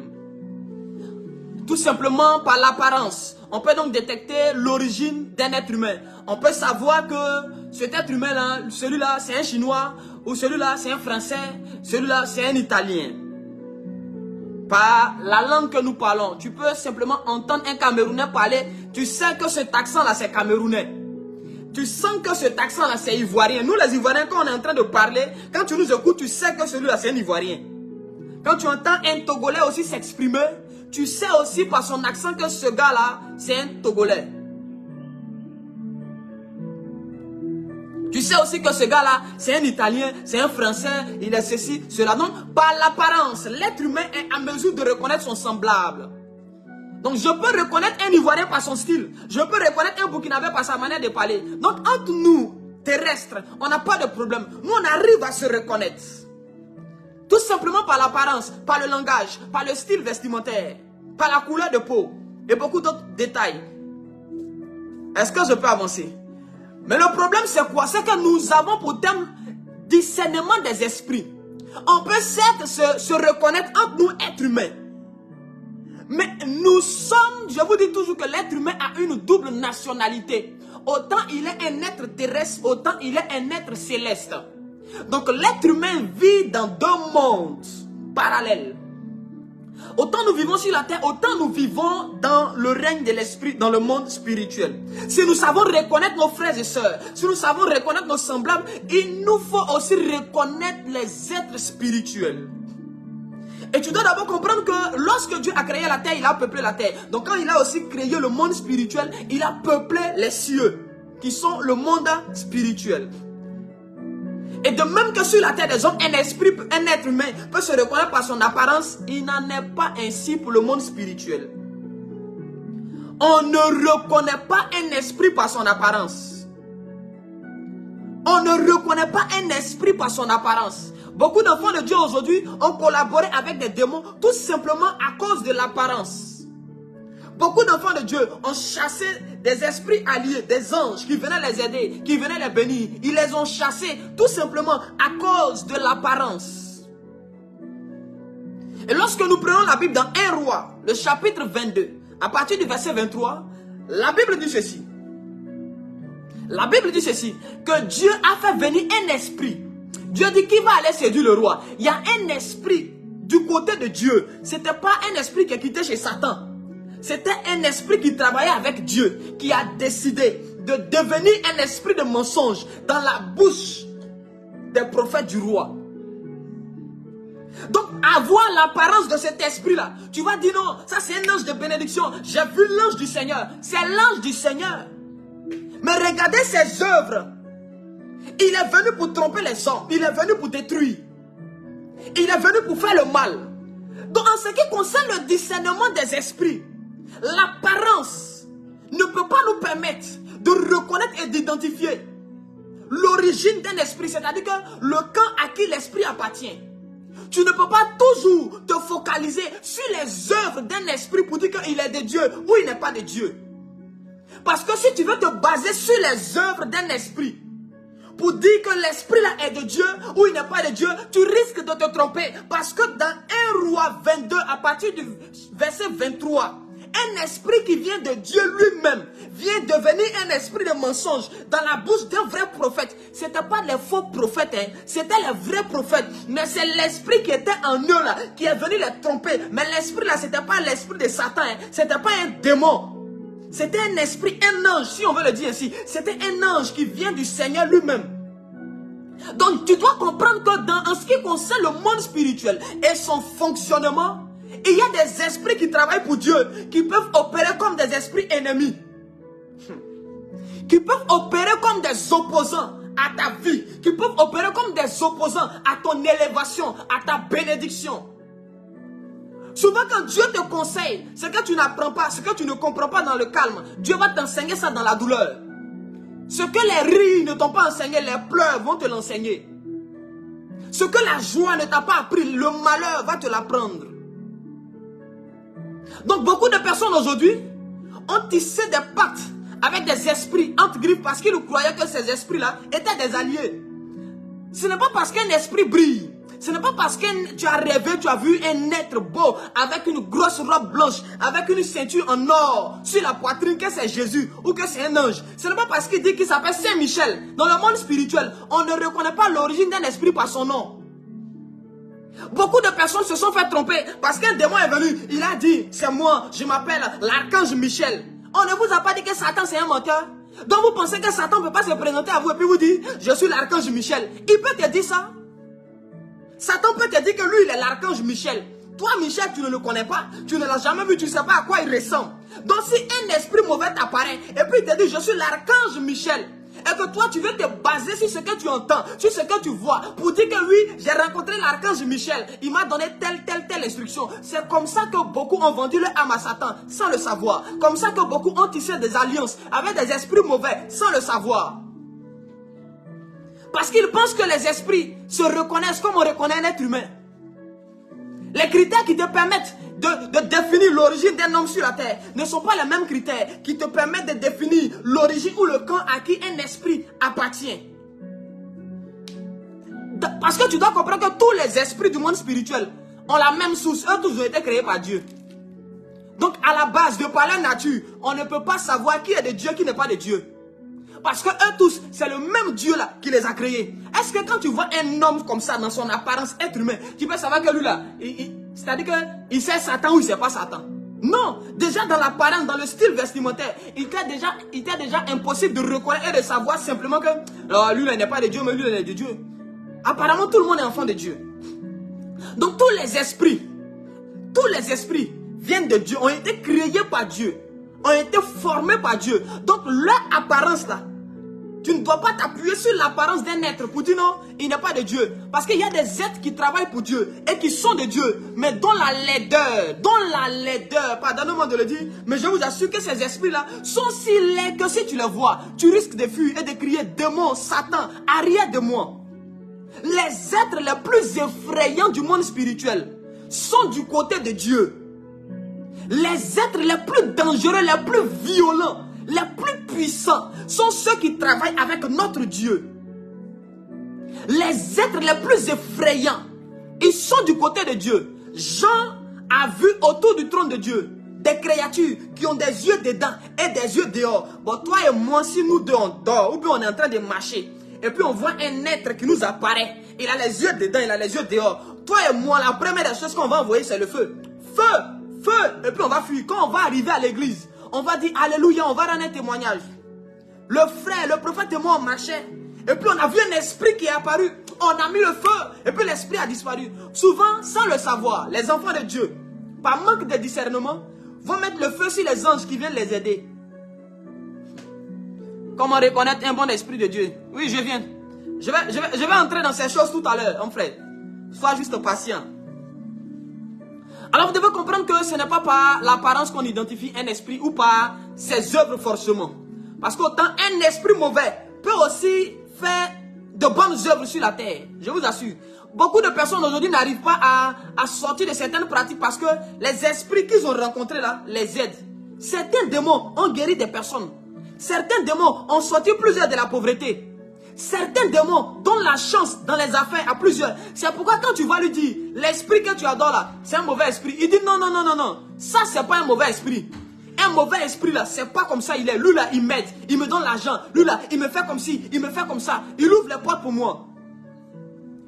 Tout simplement par l'apparence. On peut donc détecter l'origine d'un être humain. On peut savoir que cet être humain-là, celui-là c'est un Chinois, ou celui-là c'est un Français, celui-là c'est un Italien. Par la langue que nous parlons, tu peux simplement entendre un Camerounais parler, tu sais que cet accent-là c'est Camerounais. Tu sens que cet accent-là c'est Ivoirien. Nous les Ivoiriens, quand on est en train de parler, quand tu nous écoutes, tu sais que celui-là c'est un Ivoirien. Quand tu entends un Togolais aussi s'exprimer, tu sais aussi par son accent que ce gars-là, c'est un Togolais. Tu sais aussi que ce gars-là, c'est un Italien, c'est un Français, il est ceci, cela. Donc, par l'apparence, l'être humain est en mesure de reconnaître son semblable. Donc, je peux reconnaître un Ivoirien par son style. Je peux reconnaître un Burkinabé par sa manière de parler. Donc, entre nous, terrestres, on n'a pas de problème. Nous, on arrive à se reconnaître. Tout simplement par l'apparence, par le langage, par le style vestimentaire, par la couleur de peau et beaucoup d'autres détails. Est-ce que je peux avancer? Mais le problème c'est quoi? C'est que nous avons pour thème discernement des esprits. On peut certes se reconnaître entre nous êtres humains. Mais nous sommes je vous dis toujours que l'être humain a une double nationalité. Autant il est un être terrestre, autant il est un être céleste. Donc l'être humain vit dans deux mondes parallèles. Autant nous vivons sur la terre, autant nous vivons dans le règne de l'esprit, dans le monde spirituel. Si nous savons reconnaître nos frères et sœurs, si nous savons reconnaître nos semblables, il nous faut aussi reconnaître les êtres spirituels. Et tu dois d'abord comprendre que lorsque Dieu a créé la terre, il a peuplé la terre. Donc quand il a aussi créé le monde spirituel, il a peuplé les cieux, qui sont le monde spirituel. Et de même que sur la terre des hommes, un esprit, un être humain peut se reconnaître par son apparence, il n'en est pas ainsi pour le monde spirituel. On ne reconnaît pas un esprit par son apparence. On ne reconnaît pas un esprit par son apparence. Beaucoup d'enfants de Dieu aujourd'hui ont collaboré avec des démons tout simplement à cause de l'apparence. Beaucoup d'enfants de Dieu ont chassé des esprits alliés, des anges qui venaient les aider, qui venaient les bénir. Ils les ont chassés tout simplement à cause de l'apparence. Et lorsque nous prenons la Bible dans 1 Roi, le chapitre 22, à partir du verset 23, la Bible dit ceci. La Bible dit ceci, que Dieu a fait venir un esprit. Dieu dit qui va aller séduire le roi. Il y a un esprit du côté de Dieu. Ce n'était pas un esprit qui est quitté chez Satan. C'était un esprit qui travaillait avec Dieu, qui a décidé de devenir un esprit de mensonge dans la bouche des prophètes du roi. Donc, avoir l'apparence de cet esprit-là, tu vas dire non, ça c'est un ange de bénédiction. J'ai vu l'ange du Seigneur. C'est l'ange du Seigneur. Mais regardez ses œuvres. Il est venu pour tromper les hommes. Il est venu pour détruire. Il est venu pour faire le mal. Donc, en ce qui concerne le discernement des esprits, l'apparence ne peut pas nous permettre de reconnaître et d'identifier l'origine d'un esprit, c'est-à-dire que le camp à qui l'esprit appartient. Tu ne peux pas toujours te focaliser sur les œuvres d'un esprit pour dire qu'il est de Dieu ou il n'est pas de Dieu. Parce que si tu veux te baser sur les œuvres d'un esprit pour dire que l'esprit là est de Dieu ou il n'est pas de Dieu, tu risques de te tromper. Parce que dans 1 Roi 22, à partir du verset 23, un esprit qui vient de Dieu lui-même vient devenir un esprit de mensonge dans la bouche d'un vrai prophète. Ce n'était pas les faux prophètes, hein. C'était les vrais prophètes. Mais c'est l'esprit qui était en eux là, qui est venu les tromper. Mais l'esprit là, ce n'était pas l'esprit de Satan, hein. Ce n'était pas un démon. C'était un esprit, un ange, si on veut le dire ainsi. C'était un ange qui vient du Seigneur lui-même. Donc tu dois comprendre que en ce qui concerne le monde spirituel et son fonctionnement, il y a des esprits qui travaillent pour Dieu, qui peuvent opérer comme des esprits ennemis. Qui peuvent opérer comme des opposants à ta vie. Qui peuvent opérer comme des opposants à ton élévation, à ta bénédiction. Souvent quand Dieu te conseille, ce que tu n'apprends pas, ce que tu ne comprends pas dans le calme, Dieu va t'enseigner ça dans la douleur. Ce que les rires ne t'ont pas enseigné, les pleurs vont te l'enseigner. Ce que la joie ne t'a pas appris, le malheur va te l'apprendre. Donc beaucoup de personnes aujourd'hui ont tissé des pactes avec des esprits entre griffes parce qu'ils croyaient que ces esprits-là étaient des alliés. Ce n'est pas parce qu'un esprit brille. Ce n'est pas parce que tu as rêvé, tu as vu un être beau avec une grosse robe blanche, avec une ceinture en or sur la poitrine que c'est Jésus ou que c'est un ange. Ce n'est pas parce qu'il dit qu'il s'appelle Saint-Michel. Dans le monde spirituel, on ne reconnaît pas l'origine d'un esprit par son nom. Beaucoup de personnes se sont fait tromper parce qu'un démon est venu. Il a dit, c'est moi, je m'appelle l'archange Michel. On ne vous a pas dit que Satan c'est un menteur. Donc vous pensez que Satan ne peut pas se présenter à vous et puis vous dire, je suis l'archange Michel. Il peut te dire ça. Satan peut te dire que lui il est l'archange Michel. Toi Michel tu ne le connais pas, tu ne l'as jamais vu, tu ne sais pas à quoi il ressemble. Donc si un esprit mauvais t'apparaît et puis il te dit je suis l'archange Michel, et que toi tu veux te baser sur ce que tu entends, sur ce que tu vois, pour dire que oui, j'ai rencontré l'archange Michel, il m'a donné telle instruction. C'est comme ça que beaucoup ont vendu leur âme à Satan sans le savoir. Comme ça que beaucoup ont tissé des alliances avec des esprits mauvais sans le savoir. Parce qu'ils pensent que les esprits se reconnaissent comme on reconnaît un être humain. Les critères qui te permettent de définir l'origine d'un homme sur la terre ne sont pas les mêmes critères qui te permettent de définir l'origine ou le camp à qui un esprit appartient. Parce que tu dois comprendre que tous les esprits du monde spirituel ont la même source. Eux tous ont été créés par Dieu. Donc à la base, de par la nature, on ne peut pas savoir qui est de Dieu, qui n'est pas de Dieu. Parce que eux tous, c'est le même Dieu là qui les a créés. Est-ce que quand tu vois un homme comme ça dans son apparence être humain, tu peux savoir que lui là, c'est-à-dire qu'il sait Satan ou il ne sait pas Satan? Non, déjà dans l'apparence, dans le style vestimentaire, il était déjà impossible de reconnaître et de savoir simplement que lui là n'est pas de Dieu, mais lui là est de Dieu. Apparemment tout le monde est enfant de Dieu. Donc tous les esprits viennent de Dieu, ont été créés par Dieu, ont été formés par Dieu. Donc leur apparence là, tu ne dois pas t'appuyer sur l'apparence d'un être pour dire non, il n'est pas de Dieu. Parce qu'il y a des êtres qui travaillent pour Dieu et qui sont de Dieu, mais dont la laideur, pardonnez-moi de le dire, mais je vous assure que ces esprits-là sont si laids que si tu les vois, tu risques de fuir et de crier démon, Satan, arrière de moi. Les êtres les plus effrayants du monde spirituel sont du côté de Dieu. Les êtres les plus dangereux, les plus violents, les plus puissants sont ceux qui travaillent avec notre Dieu. Les êtres les plus effrayants, ils sont du côté de Dieu. Jean a vu autour du trône de Dieu des créatures qui ont des yeux dedans et des yeux dehors. Bon, toi et moi, si nous deux on dort ou bien on est en train de marcher et puis on voit un être qui nous apparaît, il a les yeux dedans, il a les yeux dehors. Toi et moi, la première des choses qu'on va envoyer, c'est le feu. Feu, feu, et puis on va fuir. Quand on va arriver à l'église, on va dire alléluia, on va rendre un témoignage. Le frère, le prophète et moi, on marchait. Et puis on a vu un esprit qui est apparu. On a mis le feu. Et puis l'esprit a disparu. Souvent, sans le savoir, les enfants de Dieu, par manque de discernement, vont mettre le feu sur les anges qui viennent les aider. Comment reconnaître un bon esprit de Dieu? Oui, je viens. Je vais entrer dans ces choses tout à l'heure, mon frère. Sois juste patient. Alors vous devez comprendre que ce n'est pas par l'apparence qu'on identifie un esprit ou par ses œuvres forcément. Parce qu'autant un esprit mauvais peut aussi faire de bonnes œuvres sur la terre. Je vous assure. Beaucoup de personnes aujourd'hui n'arrivent pas à sortir de certaines pratiques parce que les esprits qu'ils ont rencontrés là les aident. Certains démons ont guéri des personnes. Certains démons ont sorti plusieurs de la pauvreté. Certains démons donnent la chance dans les affaires à plusieurs. C'est pourquoi quand tu vas lui dire, l'esprit que tu adores là, c'est un mauvais esprit. Il dit non, non, non, non, non. Ça, c'est pas un mauvais esprit. Un mauvais esprit là, c'est pas comme ça il est. Lui là, il m'aide. Il me donne l'argent. Lui là, il me fait comme ci, il me fait comme ça. Il ouvre les portes pour moi.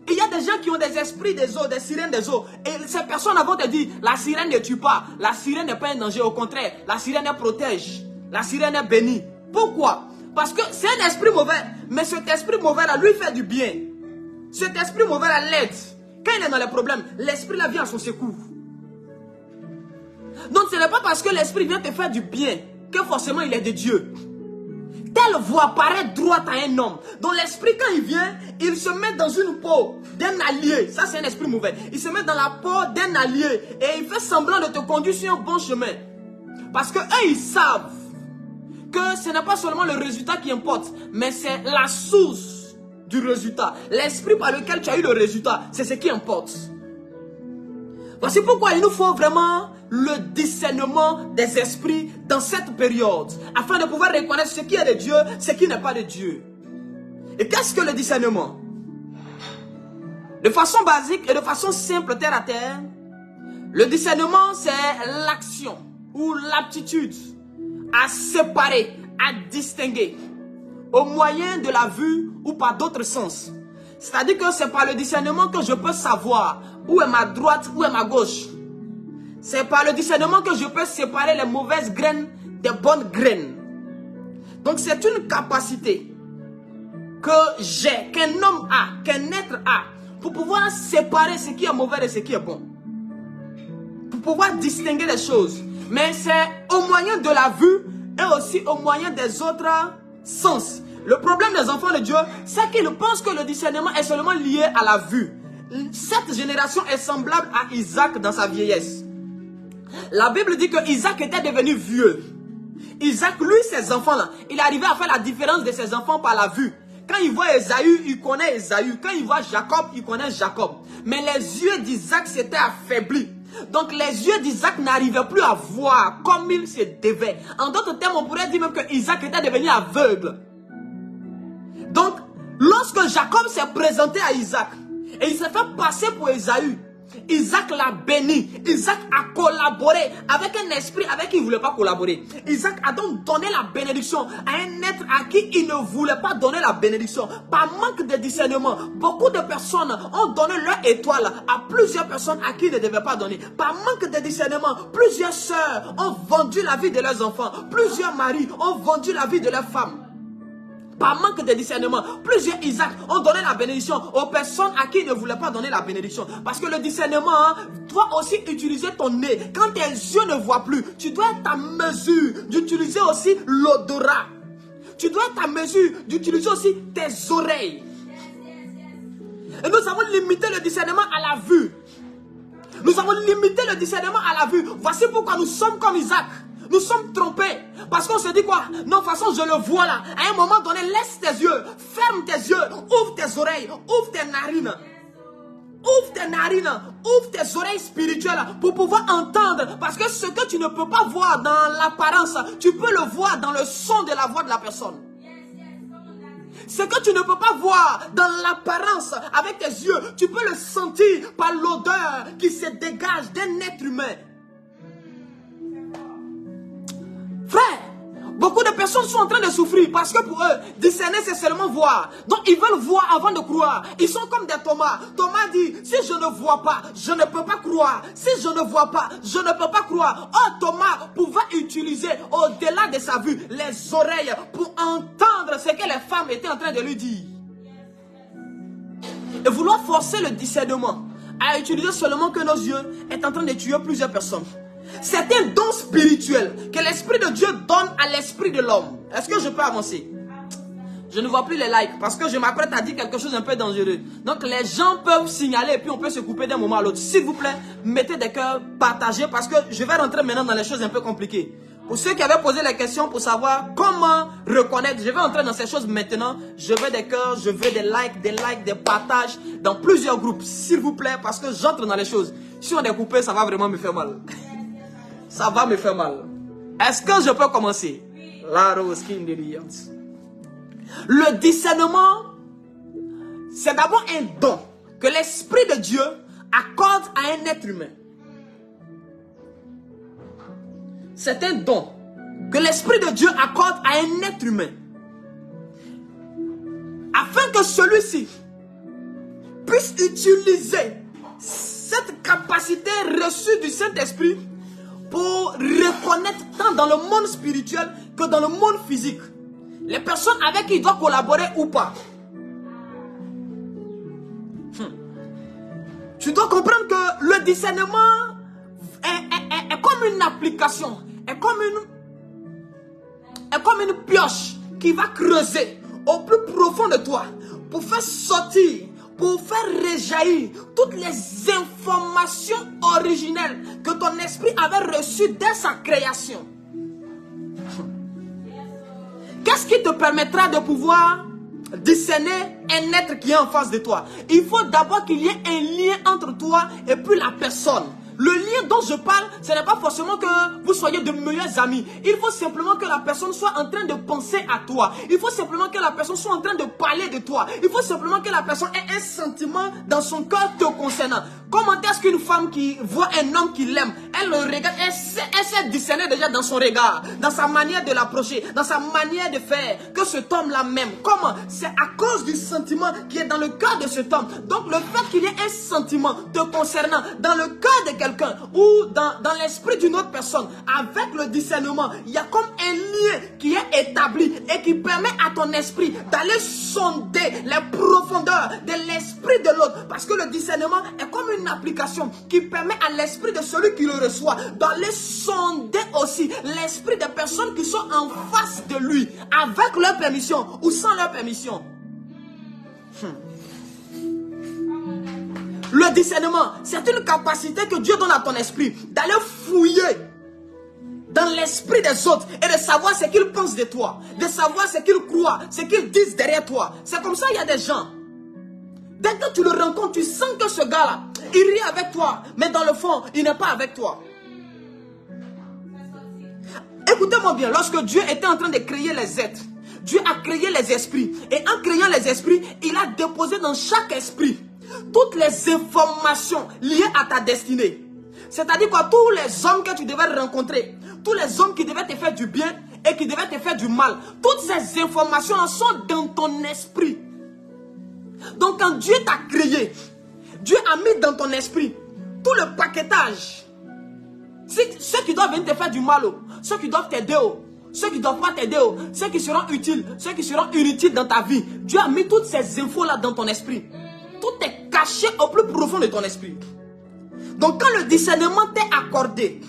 Il y a des gens qui ont des esprits des eaux, des sirènes des eaux. Et ces personnes vont te dire, la sirène ne tue pas. La sirène n'est pas un danger. Au contraire, la sirène elle protège. La sirène est bénie. Pourquoi? Parce que c'est un esprit mauvais. Mais cet esprit mauvais là, lui fait du bien. Cet esprit mauvais là l'aide. Quand il est dans les problèmes, l'esprit là vient à son secours. Donc ce n'est pas parce que l'esprit vient te faire du bien que forcément il est de Dieu. Telle voix paraît droite à un homme. Donc l'esprit quand il vient, il se met dans une peau d'un allié. Ça c'est un esprit mauvais. Il se met dans la peau d'un allié. Et il fait semblant de te conduire sur un bon chemin. Parce que eux ils savent que ce n'est pas seulement le résultat qui importe, mais c'est la source du résultat. L'esprit par lequel tu as eu le résultat, c'est ce qui importe. Voici pourquoi il nous faut vraiment le discernement des esprits dans cette période, afin de pouvoir reconnaître ce qui est de Dieu, ce qui n'est pas de Dieu. Et qu'est-ce que le discernement? De façon basique et de façon simple, terre à terre, le discernement c'est l'action ou l'aptitude à séparer, à distinguer au moyen de la vue ou par d'autres sens. C'est-à-dire que c'est par le discernement que je peux savoir où est ma droite, où est ma gauche. C'est par le discernement que je peux séparer les mauvaises graines des bonnes graines. Donc c'est une capacité que j'ai, qu'un homme a, qu'un être a, pour pouvoir séparer ce qui est mauvais et ce qui est bon. Pour pouvoir distinguer les choses. Mais c'est au moyen de la vue et aussi au moyen des autres sens. Le problème des enfants de Dieu, c'est qu'ils pensent que le discernement est seulement lié à la vue. Cette génération est semblable à Isaac dans sa vieillesse. La Bible dit que Isaac était devenu vieux. Isaac, lui, ses enfants-là, il arrivait à faire la différence de ses enfants par la vue. Quand il voit Ésaü, il connaît Ésaü. Quand il voit Jacob, il connaît Jacob. Mais les yeux d'Isaac s'étaient affaiblis. Donc les yeux d'Isaac n'arrivaient plus à voir comme il se devait. En d'autres termes, on pourrait dire même que Isaac était devenu aveugle. Donc, lorsque Jacob s'est présenté à Isaac, et il s'est fait passer pour Ésaü, Isaac l'a béni. Isaac a collaboré avec un esprit avec qui il ne voulait pas collaborer. Isaac a donc donné la bénédiction à un être à qui il ne voulait pas donner la bénédiction. Par manque de discernement, beaucoup de personnes ont donné leur étoile à plusieurs personnes à qui ils ne devaient pas donner. Par manque de discernement, plusieurs sœurs ont vendu la vie de leurs enfants. Plusieurs maris ont vendu la vie de leurs femmes. Par manque de discernement, plusieurs Isaac ont donné la bénédiction aux personnes à qui ils ne voulaient pas donner la bénédiction. Parce que le discernement doit aussi utiliser ton nez. Quand tes yeux ne voient plus, tu dois être à mesure d'utiliser aussi l'odorat. Tu dois être à mesure d'utiliser aussi tes oreilles. Et nous avons limité le discernement à la vue. Nous avons limité le discernement à la vue. Voici pourquoi nous sommes comme Isaac. Nous sommes trompés. Parce qu'on se dit quoi? Non, de toute façon, je le vois là. À un moment donné, laisse tes yeux. Ferme tes yeux. Ouvre tes oreilles. Ouvre tes narines. Ouvre tes narines. Ouvre tes oreilles spirituelles pour pouvoir entendre. Parce que ce que tu ne peux pas voir dans l'apparence, tu peux le voir dans le son de la voix de la personne. Ce que tu ne peux pas voir dans l'apparence avec tes yeux, tu peux le sentir par l'odeur qui se dégage d'un être humain. Frère, beaucoup de personnes sont en train de souffrir parce que pour eux, discerner c'est seulement voir. Donc ils veulent voir avant de croire. Ils sont comme des Thomas. Thomas dit, si je ne vois pas, je ne peux pas croire. Si je ne vois pas, je ne peux pas croire. Oh, Thomas pouvait utiliser au-delà de sa vue les oreilles pour entendre ce que les femmes étaient en train de lui dire. Et vouloir forcer le discernement à utiliser seulement que nos yeux est en train de tuer plusieurs personnes. C'est un don spirituel que l'Esprit de Dieu donne à l'esprit de l'homme. Est-ce que je peux avancer? Je ne vois plus les likes parce que je m'apprête à dire quelque chose un peu dangereux. Donc les gens peuvent signaler et puis on peut se couper d'un moment à l'autre. S'il vous plaît, mettez des cœurs, partagez parce que je vais rentrer maintenant dans les choses un peu compliquées. Pour ceux qui avaient posé la question pour savoir comment reconnaître, je vais entrer dans ces choses maintenant. Je veux des cœurs, je veux des likes, des partages dans plusieurs groupes. S'il vous plaît, parce que j'entre dans les choses. Si on est coupé, ça va vraiment me faire mal. Ça va me faire mal. Est-ce que je peux commencer? La rose qui le discernement, c'est d'abord un don que l'Esprit de Dieu accorde à un être humain. C'est un don que l'Esprit de Dieu accorde à un être humain. Afin que celui-ci puisse utiliser cette capacité reçue du Saint-Esprit pour reconnaître tant dans le monde spirituel que dans le monde physique les personnes avec qui il doit collaborer ou pas. Tu dois comprendre que le discernement est comme une application, est comme une pioche qui va creuser au plus profond de toi pour faire sortir, pour faire réjaillir toutes les informations originelles que ton esprit avait reçues dès sa création. Qu'est-ce qui te permettra de pouvoir discerner un être qui est en face de toi? Il faut d'abord qu'il y ait un lien entre toi et puis la personne. Le lien dont je parle, ce n'est pas forcément que vous soyez de meilleurs amis. Il faut simplement que la personne soit en train de penser à toi. Il faut simplement que la personne soit en train de parler de toi. Il faut simplement que la personne ait un sentiment dans son cœur te concernant. Comment est-ce qu'une femme qui voit un homme qui l'aime, elle le regarde, elle sait discerner déjà dans son regard, dans sa manière de l'approcher, dans sa manière de faire, que cet homme-là m'aime. Comment? C'est à cause du sentiment qui est dans le cœur de cet homme. Donc le fait qu'il y ait un sentiment te concernant dans le cœur de quelqu'un ou dans l'esprit d'une autre personne, avec le discernement, il y a comme un lien qui est établi et qui permet à ton esprit d'aller sonder les profondeurs de l'esprit de l'autre. Parce que le discernement est comme une application qui permet à l'esprit de celui qui le reçoit d'aller sonder aussi l'esprit des personnes qui sont en face de lui, avec leur permission ou sans leur permission. Le discernement, c'est une capacité que Dieu donne à ton esprit d'aller fouiller dans l'esprit des autres et de savoir ce qu'ils pensent de toi, de savoir ce qu'ils croient, ce qu'ils disent derrière toi. C'est comme ça il y a des gens. Dès que tu le rencontres, tu sens que ce gars-là, il rit avec toi, mais dans le fond, il n'est pas avec toi. Écoutez-moi bien, lorsque Dieu était en train de créer les êtres, Dieu a créé les esprits. Et en créant les esprits, il a déposé dans chaque esprit toutes les informations liées à ta destinée. C'est-à-dire que tous les hommes que tu devais rencontrer, tous les hommes qui devaient te faire du bien et qui devaient te faire du mal, toutes ces informations sont dans ton esprit. Donc quand Dieu t'a créé, Dieu a mis dans ton esprit tout le paquetage. Ceux qui doivent venir te faire du mal, ceux qui doivent t'aider, ceux qui ne doivent pas t'aider, ceux qui seront utiles, ceux qui seront inutiles dans ta vie. Dieu a mis toutes ces infos-là dans ton esprit. Tout est caché au plus profond de ton esprit. Donc quand le discernement t'est accordé,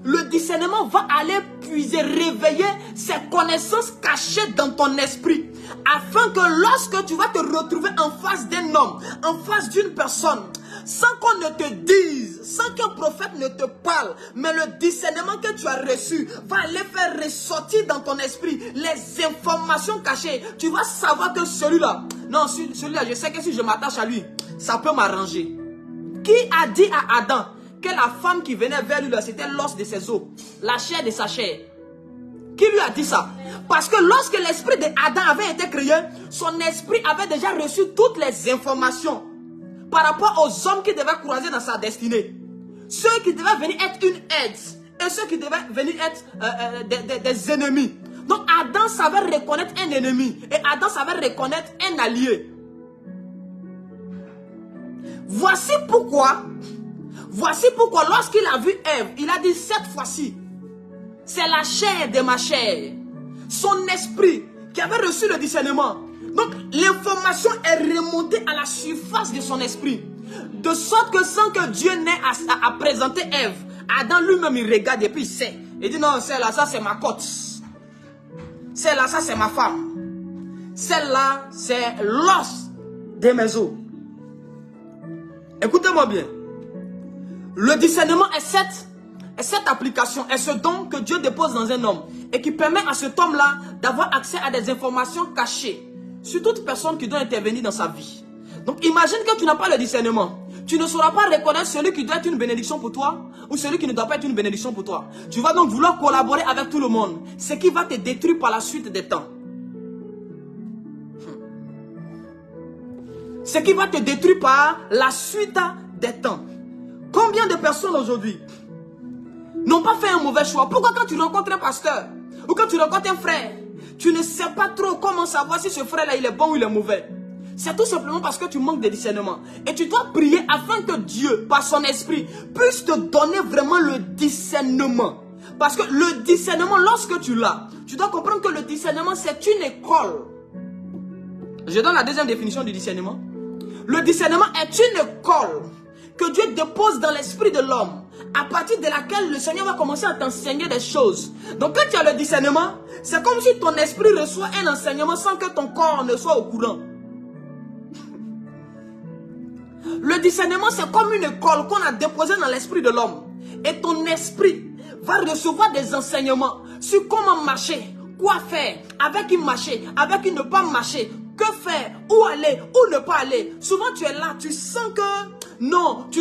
le discernement va aller puiser, réveiller ces connaissances cachées dans ton esprit. Afin que lorsque tu vas te retrouver en face d'un homme, en face d'une personne, sans qu'on ne te dise, sans qu'un prophète ne te parle, mais le discernement que tu as reçu va aller faire ressortir dans ton esprit les informations cachées. Tu vas savoir que celui-là, non, celui-là, je sais que si je m'attache à lui, ça peut m'arranger. Qui a dit à Adam que la femme qui venait vers lui, c'était l'os de ses os, la chair de sa chair? Qui lui a dit ça? Parce que lorsque l'esprit d'Adam avait été créé, son esprit avait déjà reçu toutes les informations par rapport aux hommes qui devaient croiser dans sa destinée. Ceux qui devaient venir être une aide et ceux qui devaient venir être des ennemis. Donc Adam savait reconnaître un ennemi et Adam savait reconnaître un allié. Voici pourquoi lorsqu'il a vu Ève, il a dit cette fois-ci, c'est la chair de ma chair. Son esprit qui avait reçu le discernement. Donc l'information est remontée à la surface de son esprit. De sorte que sans que Dieu n'ait à présenter Ève, Adam lui-même il regarde et puis il sait. Il dit non, celle-là, ça c'est ma côte. Celle-là, ça c'est ma femme. Celle-là, c'est l'os de mes os. Écoutez-moi bien. Le discernement est cette application, est ce don que Dieu dépose dans un homme et qui permet à cet homme-là d'avoir accès à des informations cachées sur toute personne qui doit intervenir dans sa vie. Donc imagine que tu n'as pas le discernement. Tu ne sauras pas reconnaître celui qui doit être une bénédiction pour toi ou celui qui ne doit pas être une bénédiction pour toi. Tu vas donc vouloir collaborer avec tout le monde, ce qui va te détruire par la suite des temps. Ce qui va te détruire par la suite des temps. Combien de personnes aujourd'hui n'ont pas fait un mauvais choix? Pourquoi quand tu rencontres un pasteur ou quand tu rencontres un frère, tu ne sais pas trop comment savoir si ce frère-là il est bon ou il est mauvais? C'est tout simplement parce que tu manques de discernement. Et tu dois prier afin que Dieu, par son esprit, puisse te donner vraiment le discernement. Parce que le discernement, lorsque tu l'as, tu dois comprendre que le discernement, c'est une école. Je donne la deuxième définition du discernement. Le discernement est une école que Dieu dépose dans l'esprit de l'homme, à partir de laquelle le Seigneur va commencer à t'enseigner des choses. Donc quand tu as le discernement, c'est comme si ton esprit reçoit un enseignement sans que ton corps ne soit au courant. Le discernement, c'est comme une école qu'on a déposée dans l'esprit de l'homme. Et ton esprit va recevoir des enseignements sur comment marcher, quoi faire, avec qui marcher, avec qui ne pas marcher, que faire, où aller, où ne pas aller. Souvent tu es là, tu sens que non, tu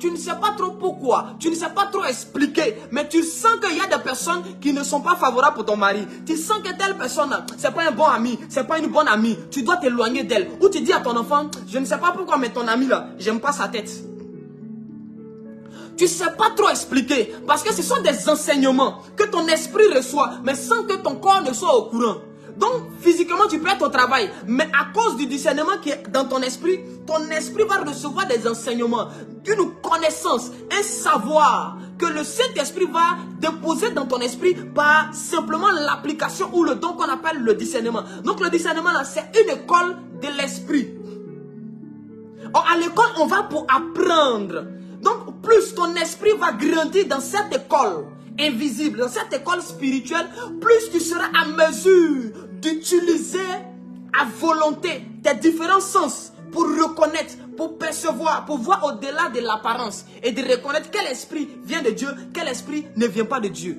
ne sais pas trop pourquoi, tu ne sais pas trop expliquer, mais tu sens qu'il y a des personnes qui ne sont pas favorables pour ton mari. Tu sens que telle personne, c'est pas un bon ami, c'est pas une bonne amie, tu dois t'éloigner d'elle. Ou tu dis à ton enfant, je ne sais pas pourquoi, mais ton ami là, j'aime pas sa tête. Tu ne sais pas trop expliquer, parce que ce sont des enseignements que ton esprit reçoit, mais sans que ton corps ne soit au courant. Donc, physiquement, tu peux être au travail, mais à cause du discernement qui est dans ton esprit va recevoir des enseignements, une connaissance, un savoir que le Saint-Esprit va déposer dans ton esprit par simplement l'application ou le don qu'on appelle le discernement. Donc, le discernement, là, c'est une école de l'esprit. Or, à l'école, on va pour apprendre. Donc, plus ton esprit va grandir dans cette école invisible, dans cette école spirituelle, plus tu seras à mesure d'utiliser à volonté tes différents sens pour reconnaître, pour percevoir, pour voir au-delà de l'apparence et de reconnaître quel esprit vient de Dieu, quel esprit ne vient pas de Dieu.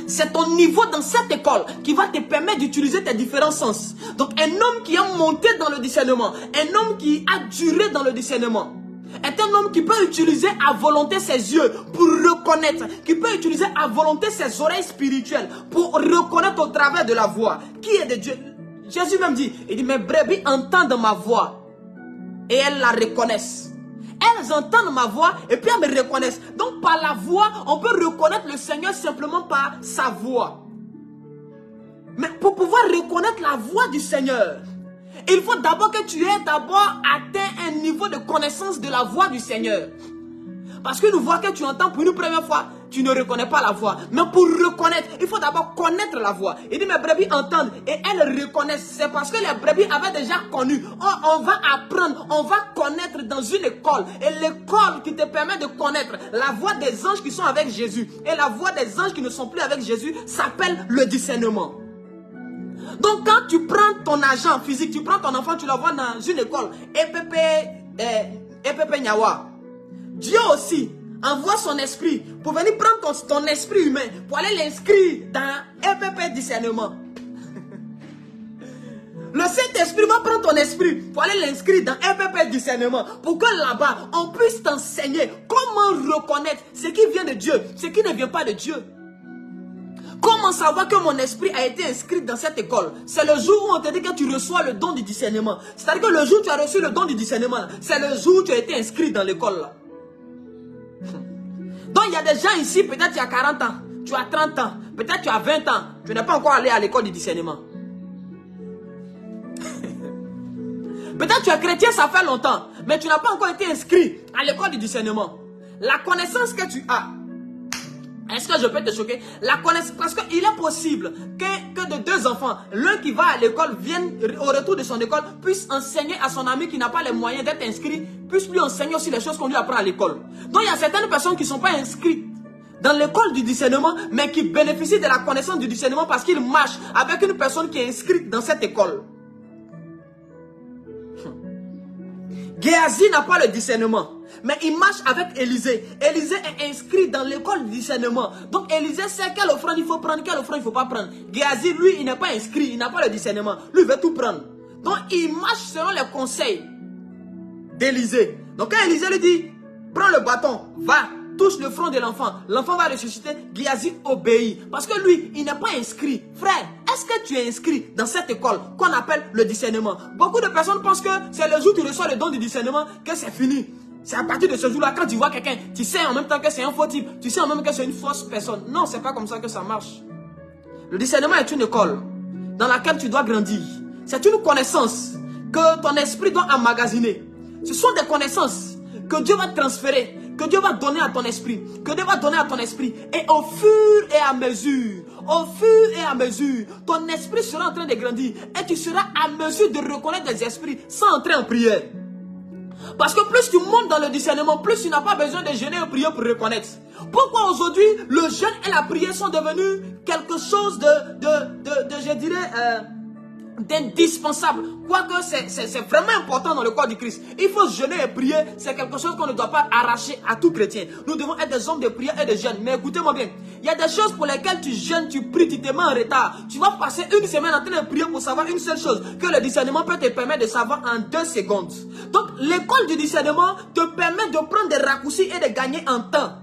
C'est ton niveau dans cette école qui va te permettre d'utiliser tes différents sens. Donc un homme qui a monté dans le discernement, un homme qui a duré dans le discernement, est un homme qui peut utiliser à volonté ses yeux pour reconnaître, qui peut utiliser à volonté ses oreilles spirituelles pour reconnaître au travers de la voix qui est de Dieu. Jésus même dit, il dit, mes brebis entendent ma voix et elles la reconnaissent. Elles entendent ma voix et puis elles me reconnaissent. Donc par la voix, on peut reconnaître le Seigneur simplement par sa voix. Mais pour pouvoir reconnaître la voix du Seigneur, il faut d'abord que tu aies d'abord atteint un niveau de connaissance de la voix du Seigneur. Parce qu'une voix que tu entends pour une première fois, tu ne reconnais pas la voix. Mais pour reconnaître, il faut d'abord connaître la voix. Il dit, mes brebis entendent et elles reconnaissent. C'est parce que les brebis avaient déjà connu. On va apprendre, on va connaître dans une école. Et l'école qui te permet de connaître la voix des anges qui sont avec Jésus et la voix des anges qui ne sont plus avec Jésus s'appelle le discernement. Donc quand tu prends ton agent physique, tu prends ton enfant, tu l'envoies dans une école, EPP Nyawa, Dieu aussi envoie son esprit pour venir prendre ton esprit humain pour aller l'inscrire dans EPP discernement. Le Saint-Esprit va prendre ton esprit pour aller l'inscrire dans EPP discernement pour que là-bas on puisse t'enseigner comment reconnaître ce qui vient de Dieu, ce qui ne vient pas de Dieu. Comment savoir que mon esprit a été inscrit dans cette école? C'est le jour où on te dit que tu reçois le don du discernement. C'est-à-dire que le jour où tu as reçu le don du discernement, c'est le jour où tu as été inscrit dans l'école. Donc il y a des gens ici, peut-être tu as 40 ans, tu as 30 ans, peut-être tu as 20 ans, tu n'es pas encore allé à l'école du discernement. Peut-être tu es chrétien, ça fait longtemps, mais tu n'as pas encore été inscrit à l'école du discernement. La connaissance que tu as, est-ce que je peux te choquer? La connaissance, parce qu'il est possible que de deux enfants, l'un qui va à l'école vienne au retour de son école, puisse enseigner à son ami qui n'a pas les moyens d'être inscrit, puisse lui enseigner aussi les choses qu'on lui apprend à l'école. Donc il y a certaines personnes qui ne sont pas inscrites dans l'école du discernement, mais qui bénéficient de la connaissance du discernement parce qu'ils marchent avec une personne qui est inscrite dans cette école. Géasi n'a pas le discernement, mais il marche avec Élisée. Élisée est inscrit dans l'école du discernement. Donc Élisée sait quelle offrande il faut prendre, quelle offrande il ne faut pas prendre. Géasi, lui, il n'est pas inscrit, il n'a pas le discernement. Lui, il veut tout prendre. Donc il marche selon les conseils d'Élisée. Donc quand Élisée lui dit, prends le bâton, va, touche le front de l'enfant. L'enfant va ressusciter. Géasi obéit. Parce que lui, il n'est pas inscrit. Frère, est-ce que tu es inscrit dans cette école qu'on appelle le discernement? Beaucoup de personnes pensent que c'est le jour où tu reçois le don du discernement que c'est fini. C'est à partir de ce jour-là, quand tu vois quelqu'un, tu sais en même temps que c'est un faux type. Tu sais en même temps que c'est une fausse personne. Non, c'est pas comme ça que ça marche. Le discernement est une école dans laquelle tu dois grandir. C'est une connaissance que ton esprit doit emmagasiner. Ce sont des connaissances que Dieu va transférer, que Dieu va donner à ton esprit, que Dieu va donner à ton esprit. Et au fur et à mesure, ton esprit sera en train de grandir et tu seras à mesure de reconnaître des esprits sans entrer en prière. Parce que plus tu montes dans le discernement, plus tu n'as pas besoin de jeûner et prier pour reconnaître. Pourquoi aujourd'hui le jeûne et la prière sont devenus quelque chose je dirais, d'indispensable? Quoique c'est vraiment important dans le corps du Christ. Il faut jeûner et prier, c'est quelque chose qu'on ne doit pas arracher à tout chrétien. Nous devons être des hommes de prière et de jeûne. Mais écoutez-moi bien, il y a des choses pour lesquelles tu jeûnes, tu pries, tu te mets en retard. Tu vas passer une semaine en train de prier pour savoir une seule chose, que le discernement peut te permettre de savoir en 2 secondes. Donc l'école du discernement te permet de prendre des raccourcis et de gagner en temps.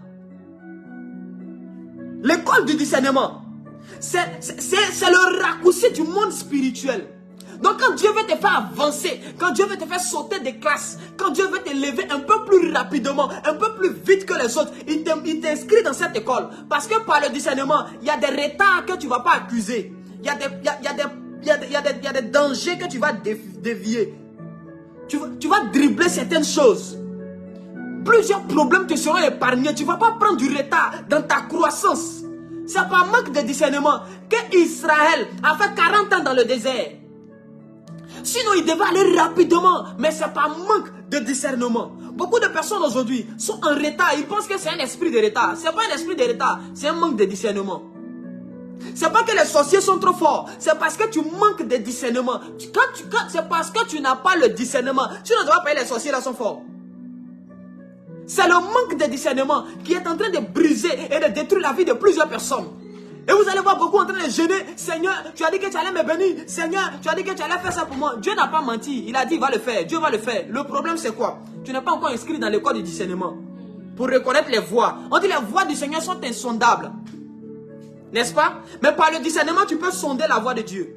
L'école du discernement, c'est le raccourci du monde spirituel. Donc quand Dieu veut te faire avancer, quand Dieu veut te faire sauter des classes, quand Dieu veut te lever un peu plus rapidement, un peu plus vite que les autres, il t'inscrit dans cette école. Parce que par le discernement, il y a des retards que tu ne vas pas accuser. Il y a des dangers que tu vas dévier. Tu vas dribbler certaines choses. Plusieurs problèmes te seront épargnés. Tu ne vas pas prendre du retard dans ta croissance. C'est par manque de discernement que Israël a fait 40 ans dans le désert. Sinon, il devait aller rapidement. Mais c'est par manque de discernement. Beaucoup de personnes aujourd'hui sont en retard. Ils pensent que c'est un esprit de retard. Ce n'est pas un esprit de retard. C'est un manque de discernement. C'est pas que les sorciers sont trop forts. C'est parce que tu manques de discernement. C'est parce que tu n'as pas le discernement. Tu ne dois pas les sorciers là sont forts. C'est le manque de discernement qui est en train de briser et de détruire la vie de plusieurs personnes. Et vous allez voir beaucoup en train de jeûner. Seigneur, tu as dit que tu allais me bénir. Seigneur, tu as dit que tu allais faire ça pour moi. Dieu n'a pas menti. Il a dit, il va le faire. Dieu va le faire. Le problème, c'est quoi? Tu n'es pas encore inscrit dans l'école du discernement. Pour reconnaître les voix. On dit les voix du Seigneur sont insondables. N'est-ce pas? Mais par le discernement, tu peux sonder la voix de Dieu.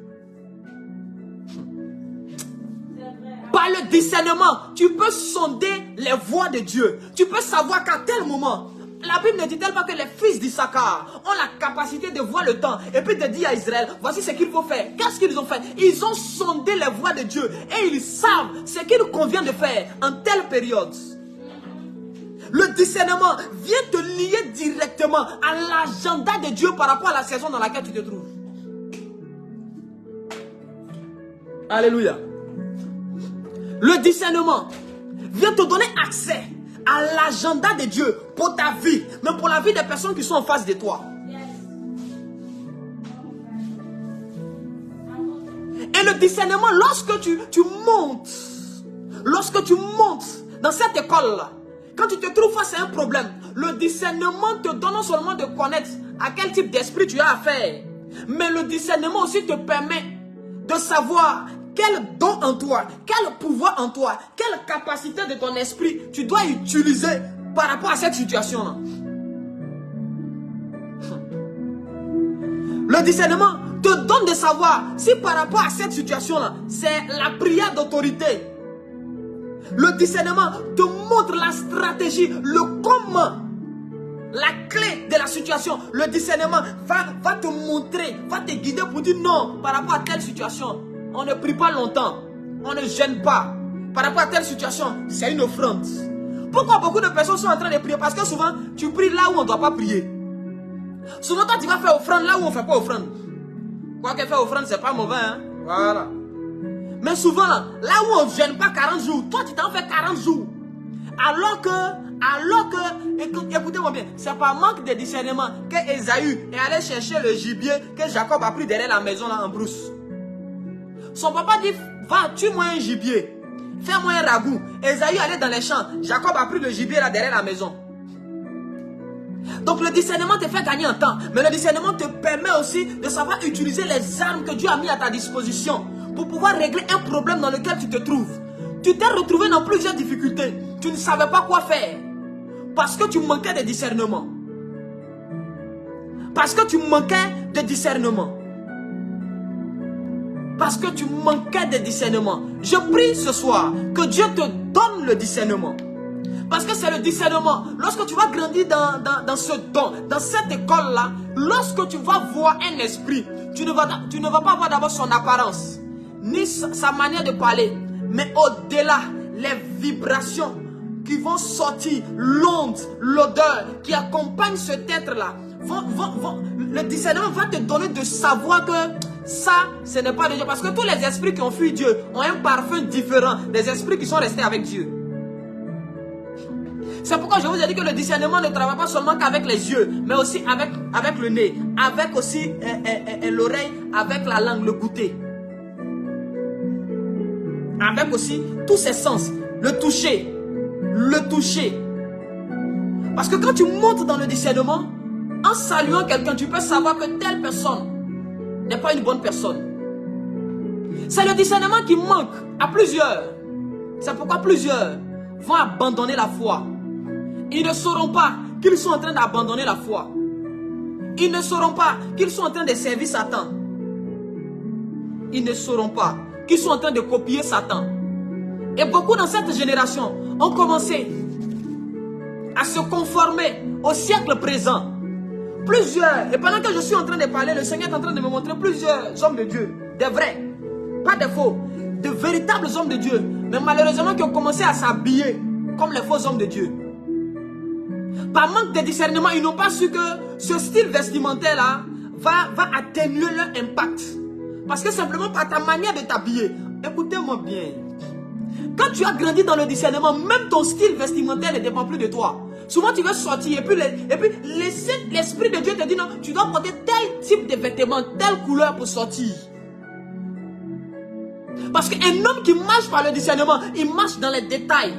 Par le discernement, tu peux sonder les voies de Dieu. Tu peux savoir qu'à tel moment, la Bible ne dit-elle pas que les fils d'Issachar ont la capacité de voir le temps et puis de dire à Israël, voici ce qu'il faut faire. Qu'est-ce qu'ils ont fait? Ils ont sondé les voies de Dieu et ils savent ce qu'il convient de faire en telle période. Le discernement vient te lier directement à l'agenda de Dieu par rapport à la saison dans laquelle tu te trouves. Alléluia. Le discernement vient te donner accès à l'agenda de Dieu pour ta vie, mais pour la vie des personnes qui sont en face de toi. Et le discernement, lorsque tu montes dans cette école-là, quand tu te trouves face à un problème, le discernement te donne non seulement de connaître à quel type d'esprit tu as affaire, mais le discernement aussi te permet de savoir quel don en toi, quel pouvoir en toi, quelle capacité de ton esprit tu dois utiliser par rapport à cette situation-là. Le discernement te donne de savoir si par rapport à cette situation-là, c'est la prière d'autorité. Le discernement te montre la stratégie, le comment, la clé de la situation. Le discernement va te montrer, va te guider pour dire non par rapport à telle situation. On ne prie pas longtemps, on ne gêne pas. Par rapport à telle situation, c'est une offrande. Pourquoi beaucoup de personnes sont en train de prier? Parce que souvent, tu pries là où on ne doit pas prier. Souvent, toi, tu vas faire offrande là où on ne fait pas offrande. Quoi que faire offrande, c'est pas mauvais, hein? Voilà. Mais souvent, là où on ne gêne pas 40 jours, toi, tu t'en fais 40 jours. Alors que, écoutez-moi bien, c'est par manque de discernement que Ésaü est allé chercher le gibier que Jacob a pris derrière la maison là en brousse. Son papa dit, va, tue-moi un gibier, fais-moi un ragoût. Ésaü allait dans les champs, Jacob a pris le gibier là derrière la maison. Donc le discernement te fait gagner en temps, mais le discernement te permet aussi de savoir utiliser les armes que Dieu a mis à ta disposition pour pouvoir régler un problème dans lequel tu te trouves. Tu t'es retrouvé dans plusieurs difficultés, tu ne savais pas quoi faire, parce que tu manquais de discernement. Parce que tu manquais de discernement. Parce que tu manquais de discernement. Je prie ce soir que Dieu te donne le discernement. Parce que c'est le discernement. Lorsque tu vas grandir dans ce don, dans cette école-là, lorsque tu vas voir un esprit, tu ne vas pas voir d'abord son apparence, ni sa manière de parler, mais au-delà, les vibrations qui vont sortir, l'onde, l'odeur qui accompagne cet être-là. Le discernement va te donner de savoir que ça, ce n'est pas de Dieu. Parce que tous les esprits qui ont fui Dieu ont un parfum différent des esprits qui sont restés avec Dieu. C'est pourquoi je vous ai dit que le discernement ne travaille pas seulement qu'avec les yeux, mais aussi avec le nez, avec aussi l'oreille, avec la langue, le goûter. Avec aussi tous ses sens, le toucher. Parce que quand tu montes dans le discernement, en saluant quelqu'un, tu peux savoir que telle personne n'est pas une bonne personne. C'est le discernement qui manque à plusieurs. C'est pourquoi plusieurs vont abandonner la foi. Ils ne sauront pas qu'ils sont en train d'abandonner la foi. Ils ne sauront pas qu'ils sont en train de servir Satan. Ils ne sauront pas qu'ils sont en train de copier Satan. Et beaucoup dans cette génération ont commencé à se conformer au siècle présent. Plusieurs, et pendant que je suis en train de parler, le Seigneur est en train de me montrer plusieurs hommes de Dieu, des vrais, pas des faux, de véritables hommes de Dieu, mais malheureusement qui ont commencé à s'habiller comme les faux hommes de Dieu. Par manque de discernement, ils n'ont pas su que ce style vestimentaire-là va atténuer leur impact. Parce que simplement par ta manière de t'habiller, écoutez-moi bien, quand tu as grandi dans le discernement, même ton style vestimentaire ne dépend plus de toi. Souvent tu veux sortir et puis l'Esprit de Dieu te dit non, tu dois porter tel type de vêtements, telle couleur pour sortir. Parce qu'un homme qui marche par le discernement, il marche dans les détails.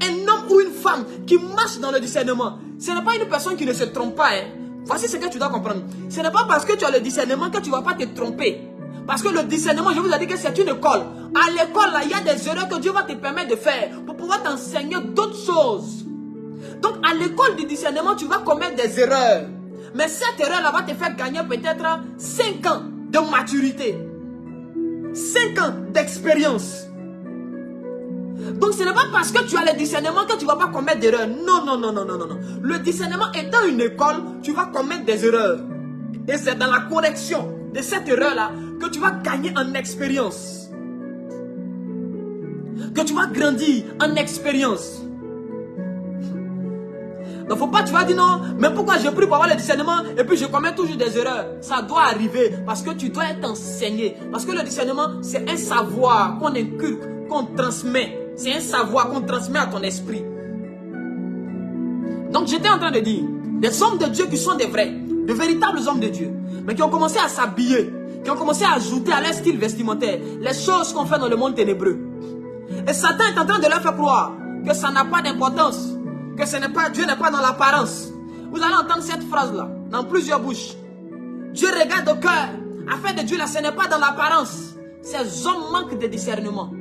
Un homme ou une femme qui marche dans le discernement, ce n'est pas une personne qui ne se trompe pas. Hein. Voici ce que tu dois comprendre. Ce n'est pas parce que tu as le discernement que tu ne vas pas te tromper. Parce que le discernement, je vous ai dit que c'est une école. À l'école, il y a des erreurs que Dieu va te permettre de faire pour pouvoir t'enseigner d'autres choses. Donc, à l'école du discernement, tu vas commettre des erreurs. Mais cette erreur-là va te faire gagner peut-être 5 ans de maturité. 5 ans d'expérience. Donc ce n'est pas parce que tu as le discernement que tu ne vas pas commettre d'erreurs. Non, non, non, non, non, non, non. Le discernement étant une école, tu vas commettre des erreurs. Et c'est dans la correction de cette erreur-là que tu vas gagner en expérience. Que tu vas grandir en expérience. Donc faut pas, tu vas dire non, mais pourquoi je prie pour avoir le discernement et puis je commets toujours des erreurs? Ça doit arriver parce que tu dois être enseigné. Parce que le discernement, c'est un savoir qu'on inculque, qu'on transmet. C'est un savoir qu'on transmet à ton esprit. Donc j'étais en train de dire, des hommes de Dieu qui sont des vrais, de véritables hommes de Dieu, mais qui ont commencé à s'habiller, qui ont commencé à ajouter à leur style vestimentaire les choses qu'on fait dans le monde ténébreux. Et Satan est en train de leur faire croire que ça n'a pas d'importance, que ce n'est pas, Dieu n'est pas dans l'apparence. Vous allez entendre cette phrase-là dans plusieurs bouches. Dieu regarde au cœur. Afin de Dieu là, ce n'est pas dans l'apparence. Ces hommes manquent de discernement.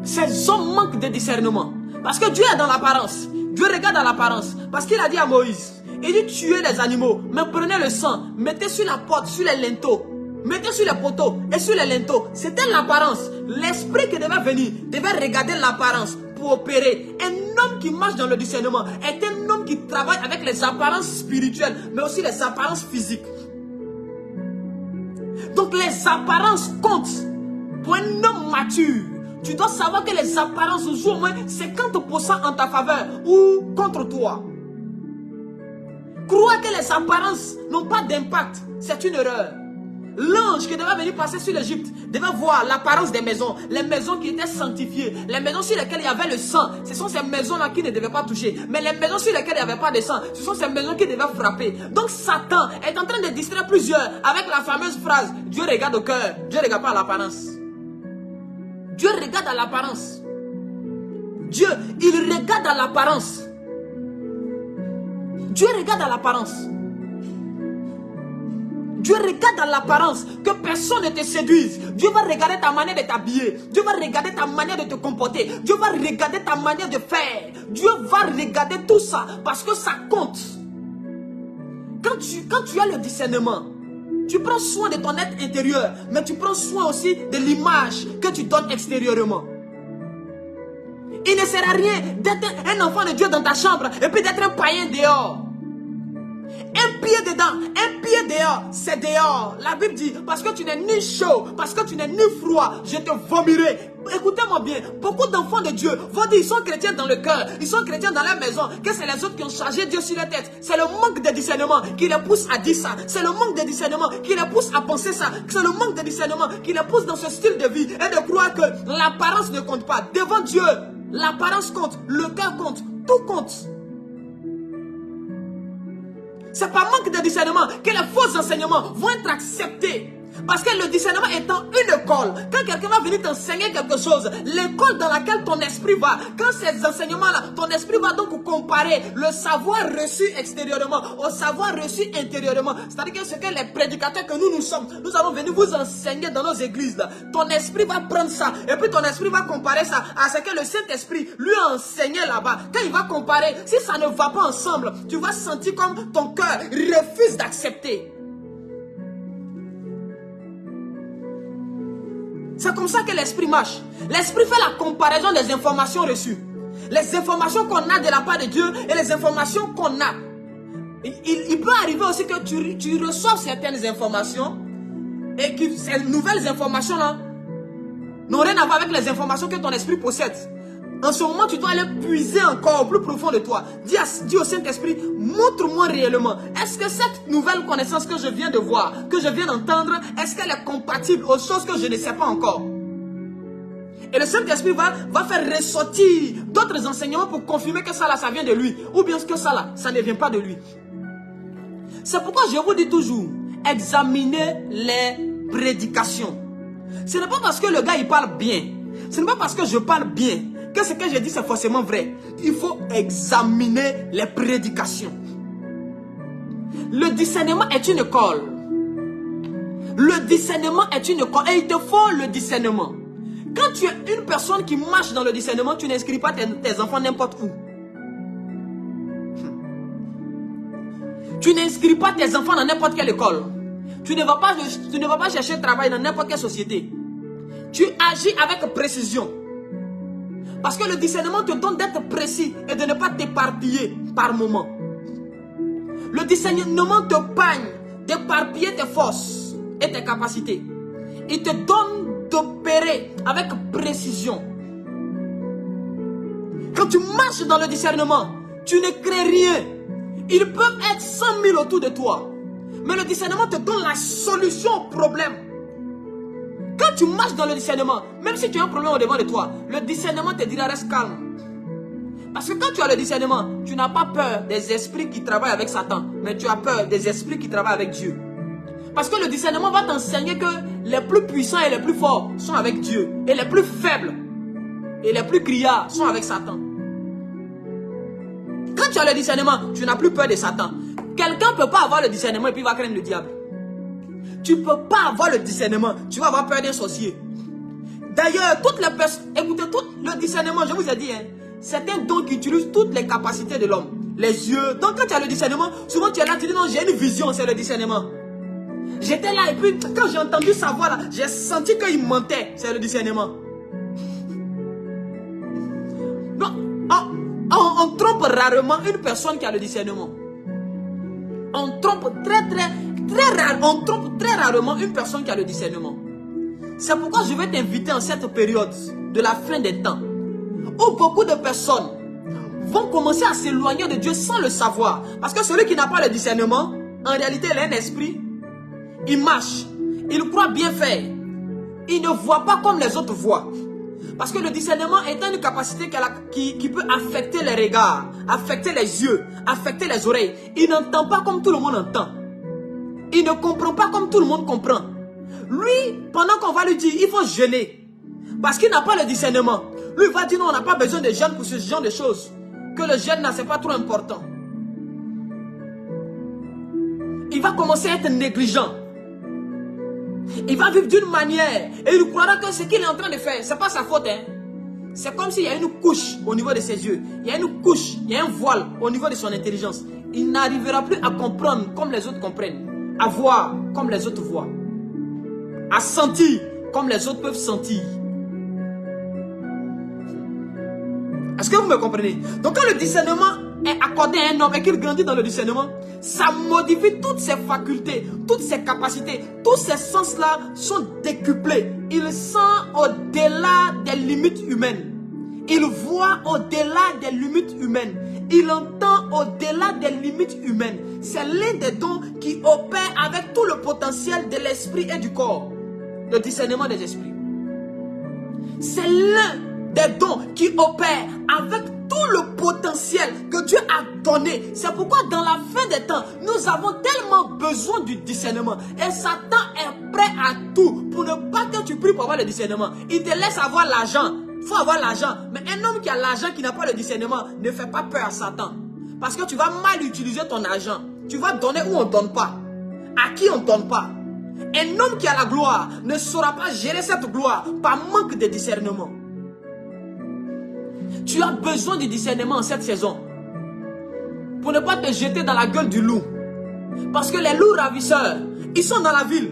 Ces hommes manquent de discernement. Parce que Dieu est dans l'apparence. Dieu regarde dans l'apparence. Parce qu'il a dit à Moïse, il dit tuez les animaux, mais prenez le sang, mettez sur la porte, sur les linteaux. Mettez sur les poteaux et sur les linteaux. C'était l'apparence. L'esprit qui devait venir devait regarder l'apparence pour opérer. Un homme qui marche dans le discernement est un homme qui travaille avec les apparences spirituelles, mais aussi les apparences physiques. Donc les apparences comptent. Pour un homme mature, tu dois savoir que les apparences jouent au moins 50% en ta faveur ou contre toi. Croire que les apparences n'ont pas d'impact, c'est une erreur. L'ange qui devait venir passer sur l'Égypte devait voir l'apparence des maisons, les maisons qui étaient sanctifiées, les maisons sur lesquelles il y avait le sang. Ce sont ces maisons-là qui ne devaient pas toucher. Mais les maisons sur lesquelles il n'y avait pas de sang, ce sont ces maisons qui devaient frapper. Donc Satan est en train de distraire plusieurs avec la fameuse phrase « Dieu regarde au cœur, Dieu ne regarde pas à l'apparence ». Dieu regarde à l'apparence. Dieu, il regarde à l'apparence. Dieu regarde à l'apparence. Dieu regarde dans l'apparence, que personne ne te séduise. Dieu va regarder ta manière de t'habiller. Dieu va regarder ta manière de te comporter. Dieu va regarder ta manière de faire. Dieu va regarder tout ça parce que ça compte. Quand tu as le discernement, tu prends soin de ton être intérieur, mais tu prends soin aussi de l'image que tu donnes extérieurement. Il ne sert à rien d'être un enfant de Dieu dans ta chambre et puis d'être un païen dehors. Un pied dedans, un pied dehors, c'est dehors. La Bible dit, parce que tu n'es ni chaud, parce que tu n'es ni froid, je te vomirai. Écoutez-moi bien, beaucoup d'enfants de Dieu vont dire, ils sont chrétiens dans le cœur, ils sont chrétiens dans la maison, que c'est les autres qui ont chargé Dieu sur la tête. C'est le manque de discernement qui les pousse à dire ça. C'est le manque de discernement qui les pousse à penser ça. C'est le manque de discernement qui les pousse dans ce style de vie et de croire que l'apparence ne compte pas. Devant Dieu, l'apparence compte, le cœur compte, tout compte. C'est par manque de discernement que les faux enseignements vont être acceptés. Parce que le discernement étant une école, quand quelqu'un va venir t'enseigner quelque chose, l'école dans laquelle ton esprit va, quand ces enseignements-là, ton esprit va donc comparer le savoir reçu extérieurement au savoir reçu intérieurement. C'est-à-dire que ce que les prédicateurs que nous sommes, nous allons venir vous enseigner dans nos églises là. Ton esprit va prendre ça et puis ton esprit va comparer ça à ce que le Saint-Esprit lui a enseigné là-bas. Quand il va comparer, si ça ne va pas ensemble, tu vas sentir comme ton cœur refuse d'accepter. C'est comme ça que l'esprit marche. L'esprit fait la comparaison des informations reçues. Les informations qu'on a de la part de Dieu et les informations qu'on a. Il peut arriver aussi que tu reçois certaines informations et que ces nouvelles informations-là n'ont rien à voir avec les informations que ton esprit possède. En ce moment, tu dois aller puiser encore au plus profond de toi. Dis au Saint-Esprit, montre-moi réellement. Est-ce que cette nouvelle connaissance que je viens de voir, que je viens d'entendre, est-ce qu'elle est compatible aux choses que je ne sais pas encore? Et le Saint-Esprit va faire ressortir d'autres enseignements pour confirmer que ça là, ça vient de lui. Ou bien que ça là, ça ne vient pas de lui. C'est pourquoi je vous dis toujours, examinez les prédications. Ce n'est pas parce que le gars il parle bien. Ce n'est pas parce que je parle bien que ce que je dis c'est forcément vrai. Il faut examiner les prédications. Le discernement est une école. Le discernement est une école et il te faut le discernement. Quand tu es une personne qui marche dans le discernement, tu n'inscris pas tes enfants n'importe où. Tu n'inscris pas tes enfants dans n'importe quelle école. Tu ne vas pas chercher travail dans n'importe quelle société. Tu agis avec précision. Parce que le discernement te donne d'être précis et de ne pas t'éparpiller par moment. Le discernement te pagne d'éparpiller tes forces et tes capacités. Il te donne d'opérer avec précision. Quand tu marches dans le discernement, tu ne crées rien. Ils peuvent être 100 000 autour de toi. Mais le discernement te donne la solution au problème. Quand tu marches dans le discernement, même si tu as un problème au devant de toi, le discernement te dira reste calme. Parce que quand tu as le discernement, tu n'as pas peur des esprits qui travaillent avec Satan, mais tu as peur des esprits qui travaillent avec Dieu. Parce que le discernement va t'enseigner que les plus puissants et les plus forts sont avec Dieu. Et les plus faibles et les plus criards sont avec Satan. Quand tu as le discernement, tu n'as plus peur de Satan. Quelqu'un ne peut pas avoir le discernement et puis va craindre le diable. Tu ne peux pas avoir le discernement, tu vas avoir peur d'un sorcier. D'ailleurs, toutes les personnes, écoutez, tout le discernement, je vous ai dit, hein, c'est un don qui utilise toutes les capacités de l'homme. Les yeux. Donc quand tu as le discernement, souvent tu es là, tu dis non, j'ai une vision, c'est le discernement. J'étais là et puis quand j'ai entendu sa voix là, j'ai senti qu'il mentait, c'est le discernement. Donc, on trompe rarement une personne qui a le discernement. On trompe on trompe très rarement une personne qui a le discernement. C'est pourquoi je vais t'inviter en cette période de la fin des temps, où beaucoup de personnes vont commencer à s'éloigner de Dieu sans le savoir. Parce que celui qui n'a pas le discernement, en réalité il a un esprit, il marche, il croit bien faire, il ne voit pas comme les autres voient. Parce que le discernement est une capacité qui peut affecter les regards, affecter les yeux, affecter les oreilles. Il n'entend pas comme tout le monde entend. Il ne comprend pas comme tout le monde comprend. Lui, pendant qu'on va lui dire, il faut jeûner. Parce qu'il n'a pas le discernement. Lui, il va dire, non, on n'a pas besoin de jeûne pour ce genre de choses. Que le jeûne, c'est pas trop important. Il va commencer à être négligent. Il va vivre d'une manière et il croira que ce qu'il est en train de faire, ce n'est pas sa faute. Hein. C'est comme s'il y a une couche au niveau de ses yeux. Il y a une couche, il y a un voile au niveau de son intelligence. Il n'arrivera plus à comprendre comme les autres comprennent. À voir comme les autres voient. À sentir comme les autres peuvent sentir. Est-ce que vous me comprenez? Donc quand le discernement est accordé à un homme et qu'il grandit dans le discernement, ça modifie toutes ses facultés, toutes ses capacités, tous ses sens-là sont décuplés. Il sent au-delà des limites humaines. Il voit au-delà des limites humaines. Il entend au-delà des limites humaines. C'est l'un des dons qui opère avec tout le potentiel de l'esprit et du corps. Le discernement des esprits. C'est l'un des dons qui opèrent avec tout le potentiel que Dieu a donné. C'est pourquoi dans la fin des temps, nous avons tellement besoin du discernement. Et Satan est prêt à tout pour ne pas que tu pries pour avoir le discernement. Il te laisse avoir l'argent. Il faut avoir l'argent. Mais un homme qui a l'argent, qui n'a pas le discernement, ne fait pas peur à Satan. Parce que tu vas mal utiliser ton argent. Tu vas donner où on ne donne pas. À qui on ne donne pas. Un homme qui a la gloire ne saura pas gérer cette gloire par manque de discernement. Tu as besoin du discernement en cette saison. Pour ne pas te jeter dans la gueule du loup. Parce que les loups ravisseurs, ils sont dans la ville.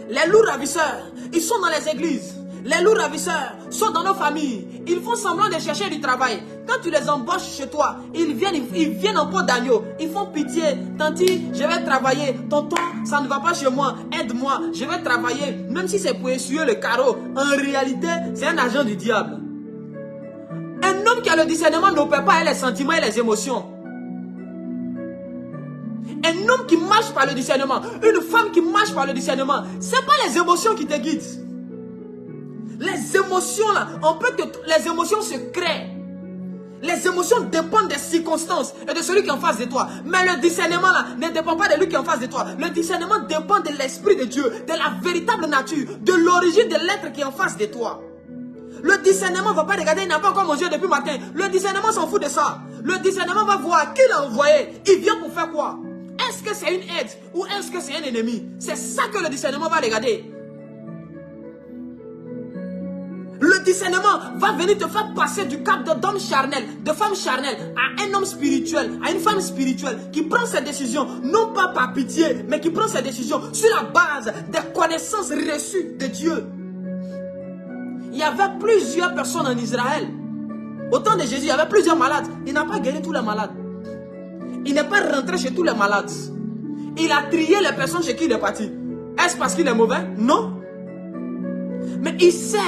Les loups ravisseurs, ils sont dans les églises. Les loups ravisseurs sont dans nos familles. Ils font semblant de chercher du travail. Quand tu les embauches chez toi, ils viennent en peau d'agneau. Ils font pitié. Tanti, je vais travailler. Tonton, ça ne va pas chez moi. Aide-moi, je vais travailler. Même si c'est pour essuyer le carreau. En réalité, c'est un agent du diable. Un homme qui a le discernement n'opère pas les sentiments et les émotions. Un homme qui marche par le discernement, une femme qui marche par le discernement, ce n'est pas les émotions qui te guident. Les émotions là, les émotions se créent. Les émotions dépendent des circonstances et de celui qui est en face de toi. Mais le discernement là ne dépend pas de lui qui est en face de toi. Le discernement dépend de l'esprit de Dieu, de la véritable nature, de l'origine de l'être qui est en face de toi. Le discernement ne va pas regarder, il n'a pas encore mangé depuis matin. Le discernement s'en fout de ça. Le discernement va voir qui l'a envoyé. Il vient pour faire quoi? Est-ce que c'est une aide ou est-ce que c'est un ennemi? C'est ça que le discernement va regarder. Le discernement va venir te faire passer du cap d'homme charnel, de femme charnelle, à un homme spirituel, à une femme spirituelle qui prend ses décisions, non pas par pitié, mais qui prend ses décisions sur la base des connaissances reçues de Dieu. Il y avait plusieurs personnes en Israël Au temps de Jésus, il y avait plusieurs malades. Il n'a pas guéri tous les malades. Il n'est pas rentré chez tous les malades. Il a trié les personnes chez qui il est parti. Est-ce parce qu'il est mauvais? Non. Mais il sait.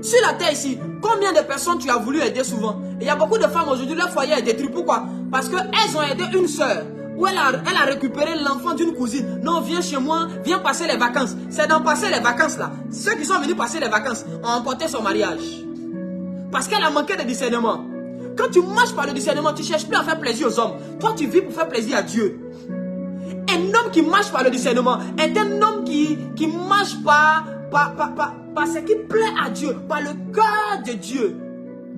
Sur la terre ici, combien de personnes tu as voulu aider souvent? Et il y a beaucoup de femmes aujourd'hui, leur foyer est détruit. Pourquoi? Parce qu'elles ont aidé une soeur. Ou elle a récupéré l'enfant d'une cousine. Non, viens chez moi, viens passer les vacances. C'est dans passer les vacances là. Ceux qui sont venus passer les vacances ont emporté son mariage. Parce qu'elle a manqué de discernement. Quand tu marches par le discernement, tu ne cherches plus à faire plaisir aux hommes. Toi, tu vis pour faire plaisir à Dieu. Un homme qui marche par le discernement est un homme qui marche par ce qui plaît à Dieu, par le cœur de Dieu.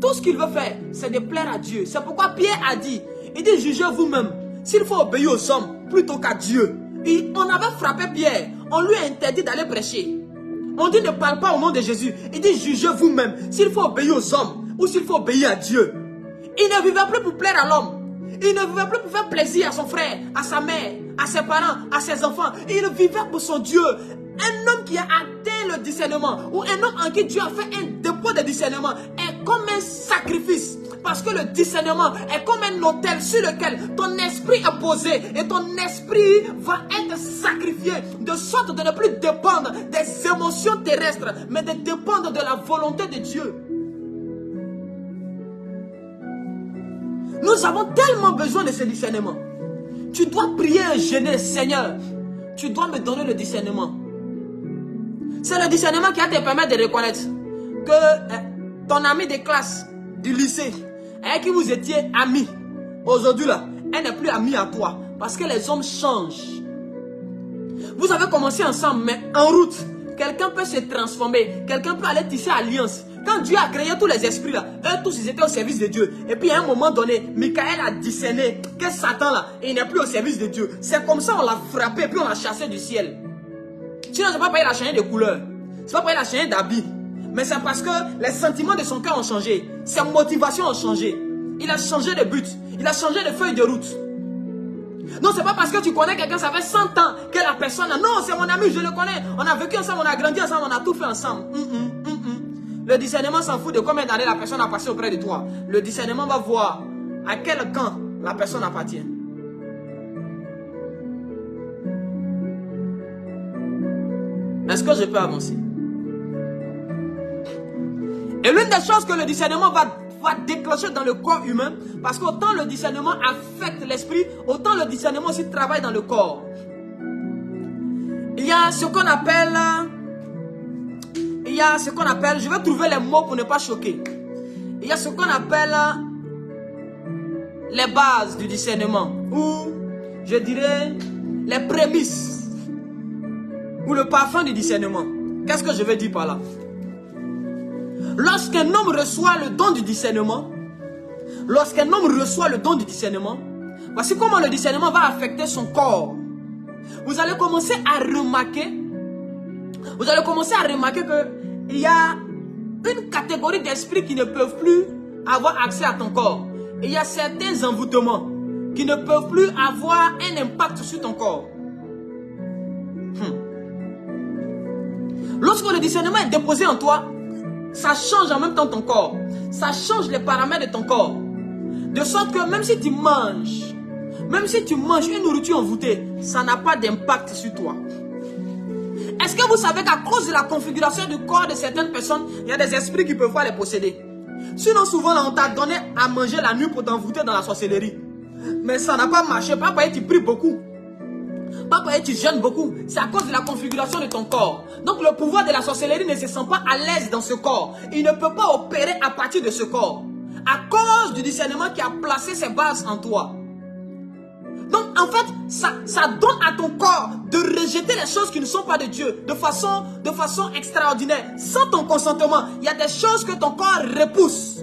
Tout ce qu'il veut faire, c'est de plaire à Dieu. C'est pourquoi Pierre a dit, il dit, jugez vous-même. S'il faut obéir aux hommes plutôt qu'à Dieu. Et on avait frappé Pierre, on lui a interdit d'aller prêcher. On dit ne parle pas au nom de Jésus. Il dit jugez vous-même s'il faut obéir aux hommes ou s'il faut obéir à Dieu. Il ne vivait plus pour plaire à l'homme. Il ne vivait plus pour faire plaisir à son frère, à sa mère, à ses parents, à ses enfants. Il vivait pour son Dieu. Un homme qui a atteint le discernement ou un homme en qui Dieu a fait un dépôt de discernement est comme un sacrifice. Parce que le discernement est comme un autel sur lequel ton esprit est posé et ton esprit va être sacrifié de sorte de ne plus dépendre des émotions terrestres, mais de dépendre de la volonté de Dieu. Nous avons tellement besoin de ce discernement. Tu dois prier et jeûner, Seigneur. Tu dois me donner le discernement. C'est le discernement qui va te permettre de reconnaître que ton ami de classe du lycée, avec qui vous étiez amis, aujourd'hui là, elle n'est plus amie à toi. Parce que les hommes changent. Vous avez commencé ensemble, mais en route, quelqu'un peut se transformer. Quelqu'un peut aller tisser alliance. Quand Dieu a créé tous les esprits là, eux tous ils étaient au service de Dieu. Et puis à un moment donné, Michael a discerné que Satan là, il n'est plus au service de Dieu. C'est comme ça on l'a frappé, puis on l'a chassé du ciel. Sinon, c'est pas parce qu'il a changé de couleur. C'est pas parce qu'il a changé d'habit. Mais c'est parce que les sentiments de son cœur ont changé. Ses motivations ont changé. Il a changé de but. Il a changé de feuille de route. Non, c'est pas parce que tu connais quelqu'un, ça fait 100 ans que la personne... Non, c'est mon ami, je le connais. On a vécu ensemble, on a grandi ensemble, on a tout fait ensemble. Le discernement s'en fout de combien d'années la personne a passé auprès de toi. Le discernement va voir à quel camp la personne appartient. Est-ce que je peux avancer? Et l'une des choses que le discernement va déclencher dans le corps humain, parce qu'autant le discernement affecte l'esprit, autant le discernement aussi travaille dans le corps. Il y a ce qu'on appelle, je vais trouver les mots pour ne pas choquer. Il y a ce qu'on appelle les bases du discernement, ou je dirais les prémices, ou le parfum du discernement. Qu'est-ce que je veux dire par là? Lorsqu'un homme reçoit le don du discernement, voici comment le discernement va affecter son corps. Vous allez commencer à remarquer qu'il y a une catégorie d'esprits qui ne peuvent plus avoir accès à ton corps. Il y a certains envoûtements qui ne peuvent plus avoir un impact sur ton corps. Lorsque le discernement est déposé en toi, ça change en même temps ton corps. Ça change les paramètres de ton corps. De sorte que même si tu manges une nourriture envoûtée, ça n'a pas d'impact sur toi. Est-ce que vous savez qu'à cause de la configuration du corps de certaines personnes, il y a des esprits qui peuvent pas les posséder? Sinon souvent là, on t'a donné à manger la nuit pour t'envoûter dans la sorcellerie. Mais ça n'a pas marché, pas parce que tu pries beaucoup. Pas parce que tu jeûnes beaucoup, c'est à cause de la configuration de ton corps. Donc le pouvoir de la sorcellerie ne se sent pas à l'aise dans ce corps. Il ne peut pas opérer à partir de ce corps. À cause du discernement qui a placé ses bases en toi. Donc en fait, ça donne à ton corps de rejeter les choses qui ne sont pas de Dieu de façon extraordinaire. Sans ton consentement, il y a des choses que ton corps repousse.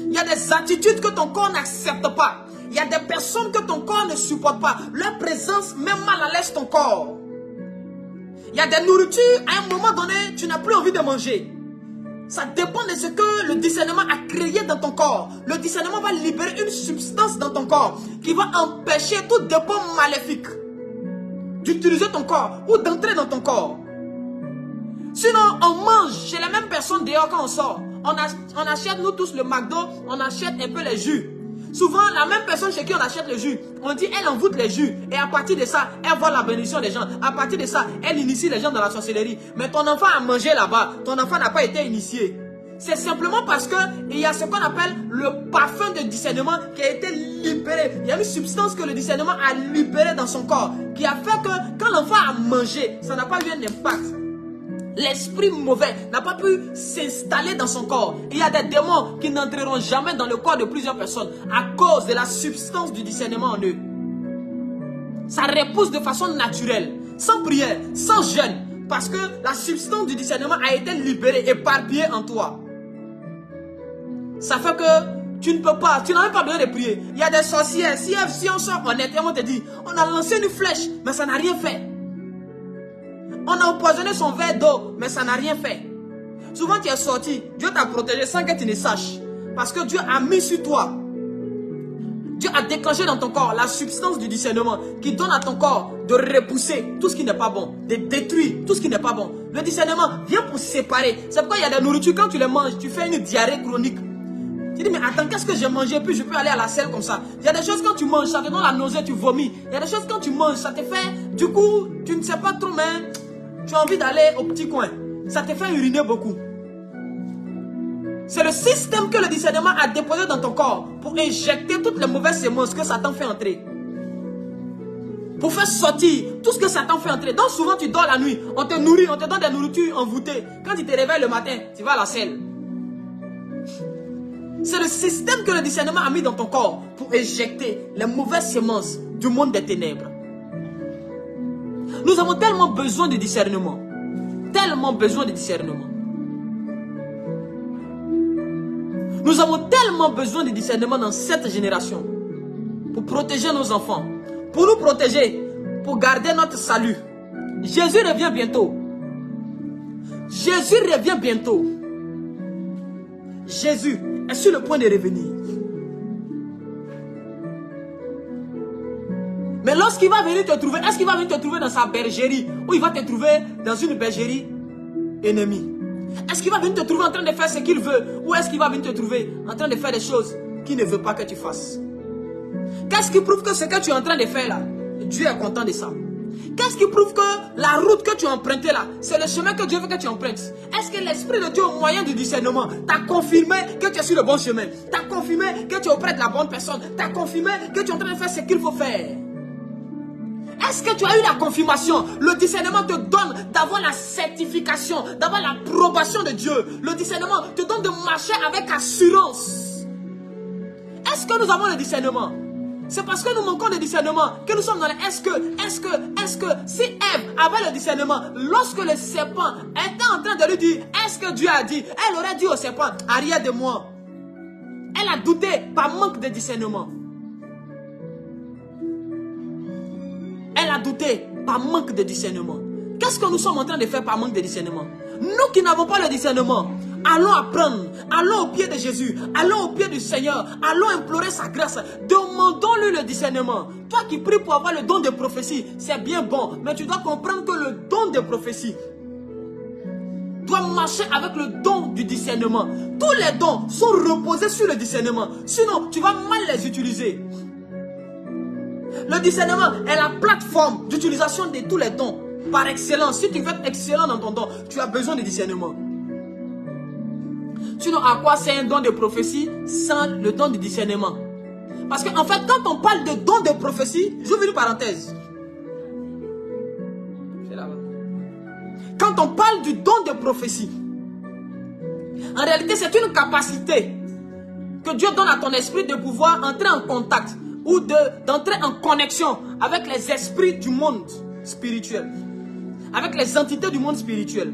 Il y a des attitudes que ton corps n'accepte pas. Il y a des personnes que ton corps ne supporte pas. Leur présence met mal à l'aise ton corps. Il y a des nourritures, à un moment donné, tu n'as plus envie de manger. Ça dépend de ce que le discernement a créé dans ton corps. Le discernement va libérer une substance dans ton corps qui va empêcher tout dépôt maléfique d'utiliser ton corps ou d'entrer dans ton corps. Sinon, on mange chez les mêmes personnes dehors quand on sort. On achète, nous tous, le McDo, on achète un peu les jus. Souvent, la même personne chez qui on achète le jus, on dit, elle envoûte les jus. Et à partir de ça, elle voit la bénédiction des gens. À partir de ça, elle initie les gens dans la sorcellerie. Mais ton enfant a mangé là-bas. Ton enfant n'a pas été initié. C'est simplement parce qu'il y a ce qu'on appelle le parfum de discernement qui a été libéré. Il y a une substance que le discernement a libérée dans son corps, qui a fait que quand l'enfant a mangé, ça n'a pas eu un impact. L'esprit mauvais n'a pas pu s'installer dans son corps. Il y a des démons qui n'entreront jamais dans le corps de plusieurs personnes à cause de la substance du discernement en eux. Ça repousse de façon naturelle, sans prière, sans jeûne, parce que la substance du discernement a été libérée, éparpillée en toi. Ça fait que tu ne peux pas, tu n'as même pas besoin de prier. Il y a des sorcières, si on sort honnêtement, on te dit, on a lancé une flèche, mais ça n'a rien fait. On a empoisonné son verre d'eau, mais ça n'a rien fait. Souvent tu es sorti, Dieu t'a protégé sans que tu ne saches. Parce que Dieu a mis sur toi. Dieu a déclenché dans ton corps la substance du discernement qui donne à ton corps de repousser tout ce qui n'est pas bon, de détruire tout ce qui n'est pas bon. Le discernement vient pour séparer. C'est pourquoi il y a des nourritures, quand tu les manges, tu fais une diarrhée chronique. Tu dis, mais attends, qu'est-ce que j'ai mangé, puis je peux aller à la selle comme ça. Il y a des choses quand tu manges, ça te donne la nausée, tu vomis. Il y a des choses quand tu manges, ça te fait, du coup, tu ne sais pas trop, mais tu as envie d'aller au petit coin. Ça te fait uriner beaucoup. C'est le système que le discernement a déposé dans ton corps pour injecter toutes les mauvaises semences que Satan fait entrer. Pour faire sortir tout ce que Satan fait entrer. Donc souvent tu dors la nuit, on te nourrit, on te donne des nourritures envoûtées. Quand tu te réveilles le matin, tu vas à la selle. C'est le système que le discernement a mis dans ton corps pour éjecter les mauvaises semences du monde des ténèbres. Nous avons tellement besoin de discernement. Tellement besoin de discernement. Nous avons tellement besoin de discernement dans cette génération. Pour protéger nos enfants. Pour nous protéger. Pour garder notre salut. Jésus revient bientôt. Jésus revient bientôt. Jésus est sur le point de revenir. Mais lorsqu'il va venir te trouver, est-ce qu'il va venir te trouver dans sa bergerie ou il va te trouver dans une bergerie ennemie? Est-ce qu'il va venir te trouver en train de faire ce qu'il veut ou est-ce qu'il va venir te trouver en train de faire des choses qu'il ne veut pas que tu fasses? Qu'est-ce qui prouve que ce que tu es en train de faire là, Dieu est content de ça? Qu'est-ce qui prouve que la route que tu as empruntée là, c'est le chemin que Dieu veut que tu empruntes? Est-ce que l'Esprit de Dieu, au moyen du discernement, t'a confirmé que tu es sur le bon chemin? T'a confirmé que tu es auprès de la bonne personne? T'a confirmé que tu es en train de faire ce qu'il faut faire? Est-ce que tu as eu la confirmation? Le discernement te donne d'avoir la certification, d'avoir l'approbation de Dieu. Le discernement te donne de marcher avec assurance. Est-ce que nous avons le discernement? C'est parce que nous manquons de discernement que nous sommes dans les est-ce que, si Ève avait le discernement, lorsque le serpent était en train de lui dire, est-ce que Dieu a dit, elle aurait dit au serpent, arrière de moi. Elle a douté par manque de discernement. Elle a douté par manque de discernement. Qu'est-ce que nous sommes en train de faire par manque de discernement? Nous qui n'avons pas le discernement, allons apprendre, allons au pied de Jésus, allons au pied du Seigneur, allons implorer sa grâce, demandons-lui le discernement. Toi qui pries pour avoir le don de prophétie, c'est bien bon, mais tu dois comprendre que le don de prophétie doit marcher avec le don du discernement. Tous les dons sont reposés sur le discernement, sinon tu vas mal les utiliser. Le discernement est la plateforme d'utilisation de tous les dons. Par excellence, si tu veux être excellent dans ton don, tu as besoin de discernement. Sinon, à quoi c'est un don de prophétie sans le don de discernement? Parce qu'en fait, quand on parle de don de prophétie, j'ouvre une parenthèse. Quand on parle du don de prophétie, en réalité, c'est une capacité que Dieu donne à ton esprit de pouvoir entrer en contact ou d'entrer en connexion avec les esprits du monde spirituel, avec les entités du monde spirituel.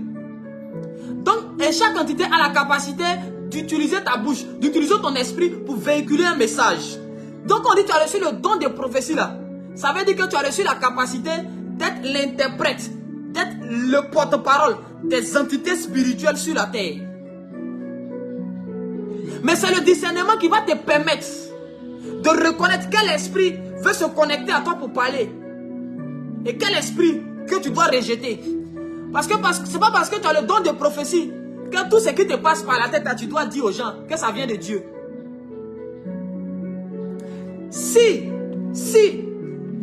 Donc, et chaque entité a la capacité d'utiliser ta bouche, d'utiliser ton esprit pour véhiculer un message. Donc, on dit que tu as reçu le don de prophétie là. Ça veut dire que tu as reçu la capacité d'être l'interprète, d'être le porte-parole des entités spirituelles sur la terre. Mais c'est le discernement qui va te permettre de reconnaître quel esprit veut se connecter à toi pour parler et quel esprit que tu dois rejeter. Parce que c'est pas parce que tu as le don de prophétie que tout ce qui te passe par la tête, là, tu dois dire aux gens que ça vient de Dieu. Si,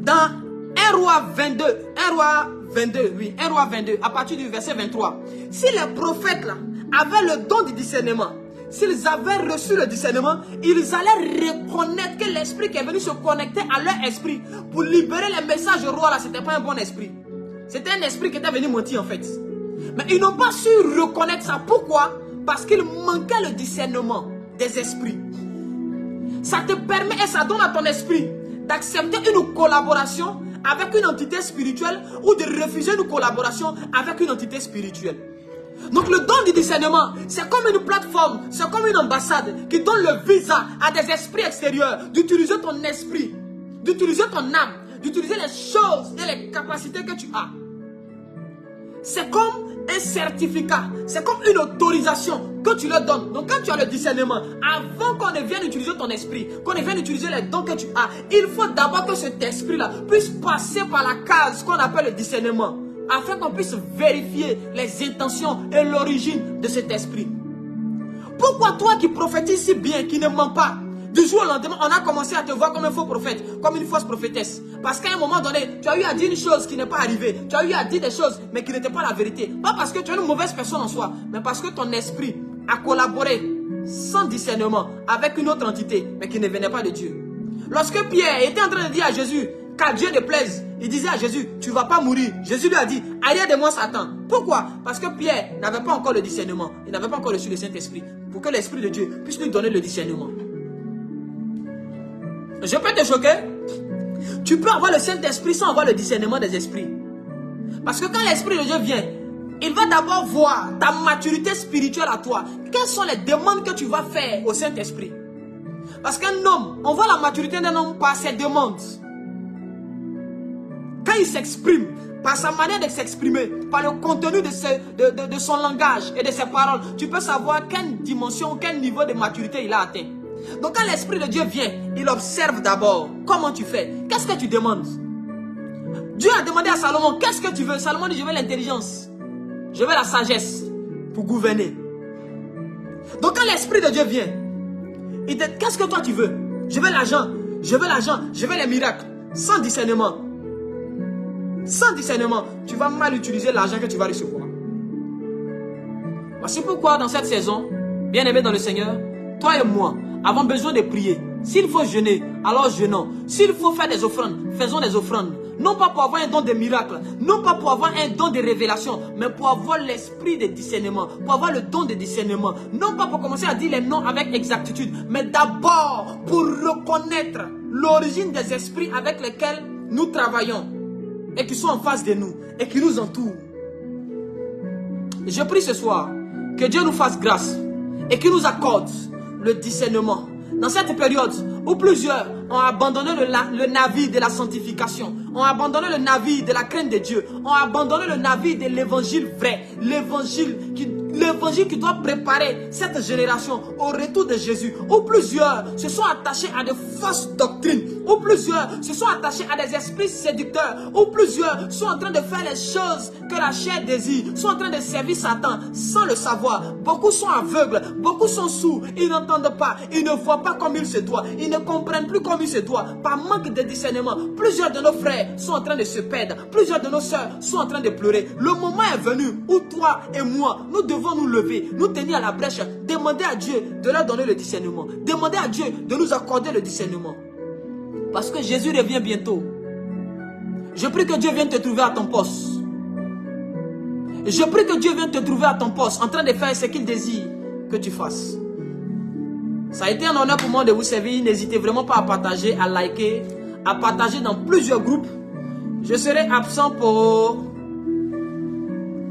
dans 1 Roi 22, oui, 1 Roi 22, à partir du verset 23, si les prophètes là avaient le don du discernement, s'ils avaient reçu le discernement, ils allaient reconnaître que l'esprit qui est venu se connecter à leur esprit pour libérer les messages au roi là, c'était pas un bon esprit. C'était un esprit qui était venu mentir en fait. Mais ils n'ont pas su reconnaître ça. Pourquoi? Parce qu'il manquait le discernement des esprits. Ça te permet et ça donne à ton esprit d'accepter une collaboration avec une entité spirituelle ou de refuser une collaboration avec une entité spirituelle. Donc le don du discernement, c'est comme une plateforme, c'est comme une ambassade qui donne le visa à des esprits extérieurs d'utiliser ton esprit, d'utiliser ton âme, d'utiliser les choses et les capacités que tu as. C'est comme un certificat, c'est comme une autorisation que tu leur donnes. Donc quand tu as le discernement, avant qu'on ne vienne utiliser ton esprit, qu'on ne vienne utiliser les dons que tu as, il faut d'abord que cet esprit-là puisse passer par la case qu'on appelle le discernement, afin qu'on puisse vérifier les intentions et l'origine de cet esprit. Pourquoi toi qui prophétises si bien, qui ne mens pas, du jour au lendemain, on a commencé à te voir comme un faux prophète, comme une fausse prophétesse? Parce qu'à un moment donné, tu as eu à dire une chose qui n'est pas arrivée. Tu as eu à dire des choses, mais qui n'étaient pas la vérité. Pas parce que tu es une mauvaise personne en soi, mais parce que ton esprit a collaboré sans discernement avec une autre entité, mais qui ne venait pas de Dieu. Lorsque Pierre était en train de dire à Jésus qu'à Dieu ne plaise, il disait à Jésus, tu ne vas pas mourir. Jésus lui a dit, arrière de moi Satan. Pourquoi? Parce que Pierre n'avait pas encore le discernement. Il n'avait pas encore reçu le Saint-Esprit. Pour que l'Esprit de Dieu puisse lui donner le discernement. Je peux te choquer? Tu peux avoir le Saint-Esprit sans avoir le discernement des esprits. Parce que quand l'Esprit de Dieu vient, il va d'abord voir ta maturité spirituelle à toi. Quelles sont les demandes que tu vas faire au Saint-Esprit? Parce qu'un homme, on voit la maturité d'un homme par ses demandes. Quand il s'exprime, par sa manière de s'exprimer, par le contenu de son langage et de ses paroles, tu peux savoir quelle dimension, quel niveau de maturité il a atteint. Donc quand l'Esprit de Dieu vient, il observe d'abord comment tu fais. Qu'est-ce que tu demandes? Dieu a demandé à Salomon, qu'est-ce que tu veux? Salomon dit, je veux l'intelligence. Je veux la sagesse pour gouverner. Donc quand l'Esprit de Dieu vient, il dit, qu'est-ce que toi tu veux? Je veux l'argent, je veux l'argent, je veux les miracles. Sans discernement. Sans discernement, tu vas mal utiliser l'argent que tu vas recevoir. Voici pourquoi dans cette saison, bien-aimés dans le Seigneur, toi et moi avons besoin de prier. S'il faut jeûner, alors jeûnons. S'il faut faire des offrandes, faisons des offrandes. Non pas pour avoir un don de miracle, non pas pour avoir un don de révélation, mais pour avoir l'esprit de discernement, pour avoir le don de discernement. Non pas pour commencer à dire les noms avec exactitude, mais d'abord pour reconnaître l'origine des esprits avec lesquels nous travaillons et qui sont en face de nous et qui nous entourent. Je prie ce soir que Dieu nous fasse grâce et qu'il nous accorde le discernement. Dans cette période où plusieurs ont abandonné le navire de la sanctification, ont abandonné le navire de la crainte de Dieu, ont abandonné le navire de l'évangile vrai, l'évangile qui doit préparer cette génération au retour de Jésus, où plusieurs se sont attachés à de fausses doctrines, où plusieurs se sont attachés à des esprits séducteurs, où plusieurs sont en train de faire les choses que la chair désire, sont en train de servir Satan sans le savoir. Beaucoup sont aveugles, beaucoup sont sourds, ils n'entendent pas, ils ne voient pas comme il se doit, ils ne comprennent plus comme il se doit, par manque de discernement. Plusieurs de nos frères sont en train de se perdre, plusieurs de nos sœurs sont en train de pleurer. Le moment est venu où toi et moi, nous devons nous lever, nous tenir à la brèche, demander à Dieu de leur donner le discernement, demander à Dieu de nous accorder le discernement. Parce que Jésus revient bientôt. Je prie que Dieu vienne te trouver à ton poste. Je prie que Dieu vienne te trouver à ton poste, en train de faire ce qu'il désire que tu fasses. Ça a été un honneur pour moi de vous servir. N'hésitez vraiment pas à partager, à liker, à partager dans plusieurs groupes. Je serai absent pour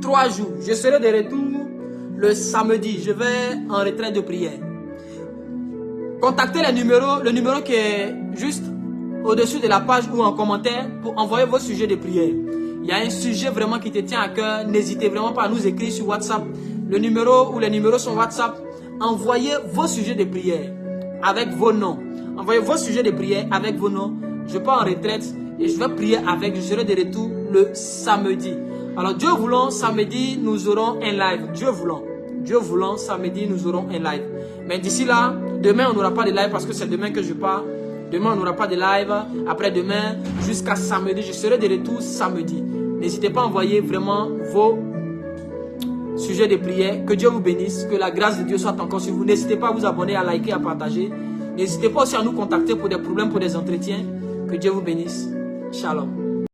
3 jours. Je serai de retour le samedi. Je vais en retraite de prière. Contactez le numéro qui est juste au-dessus de la page ou en commentaire pour envoyer vos sujets de prière. Il y a un sujet vraiment qui te tient à cœur. N'hésitez vraiment pas à nous écrire sur WhatsApp. Le numéro ou les numéros sont WhatsApp. Envoyez vos sujets de prière avec vos noms. Envoyez vos sujets de prière avec vos noms. Je pars en retraite et je vais prier avec. Je serai de retour le samedi. Alors Dieu voulant, samedi, nous aurons un live. Dieu voulant. Dieu voulant, samedi, nous aurons un live. Mais d'ici là, demain, on n'aura pas de live parce que c'est demain que je pars. Demain, on n'aura pas de live. Après-demain, jusqu'à samedi, je serai de retour samedi. N'hésitez pas à envoyer vraiment vos sujets de prière. Que Dieu vous bénisse. Que la grâce de Dieu soit encore sur vous. N'hésitez pas à vous abonner, à liker, à partager. N'hésitez pas aussi à nous contacter pour des problèmes, pour des entretiens. Que Dieu vous bénisse. Shalom.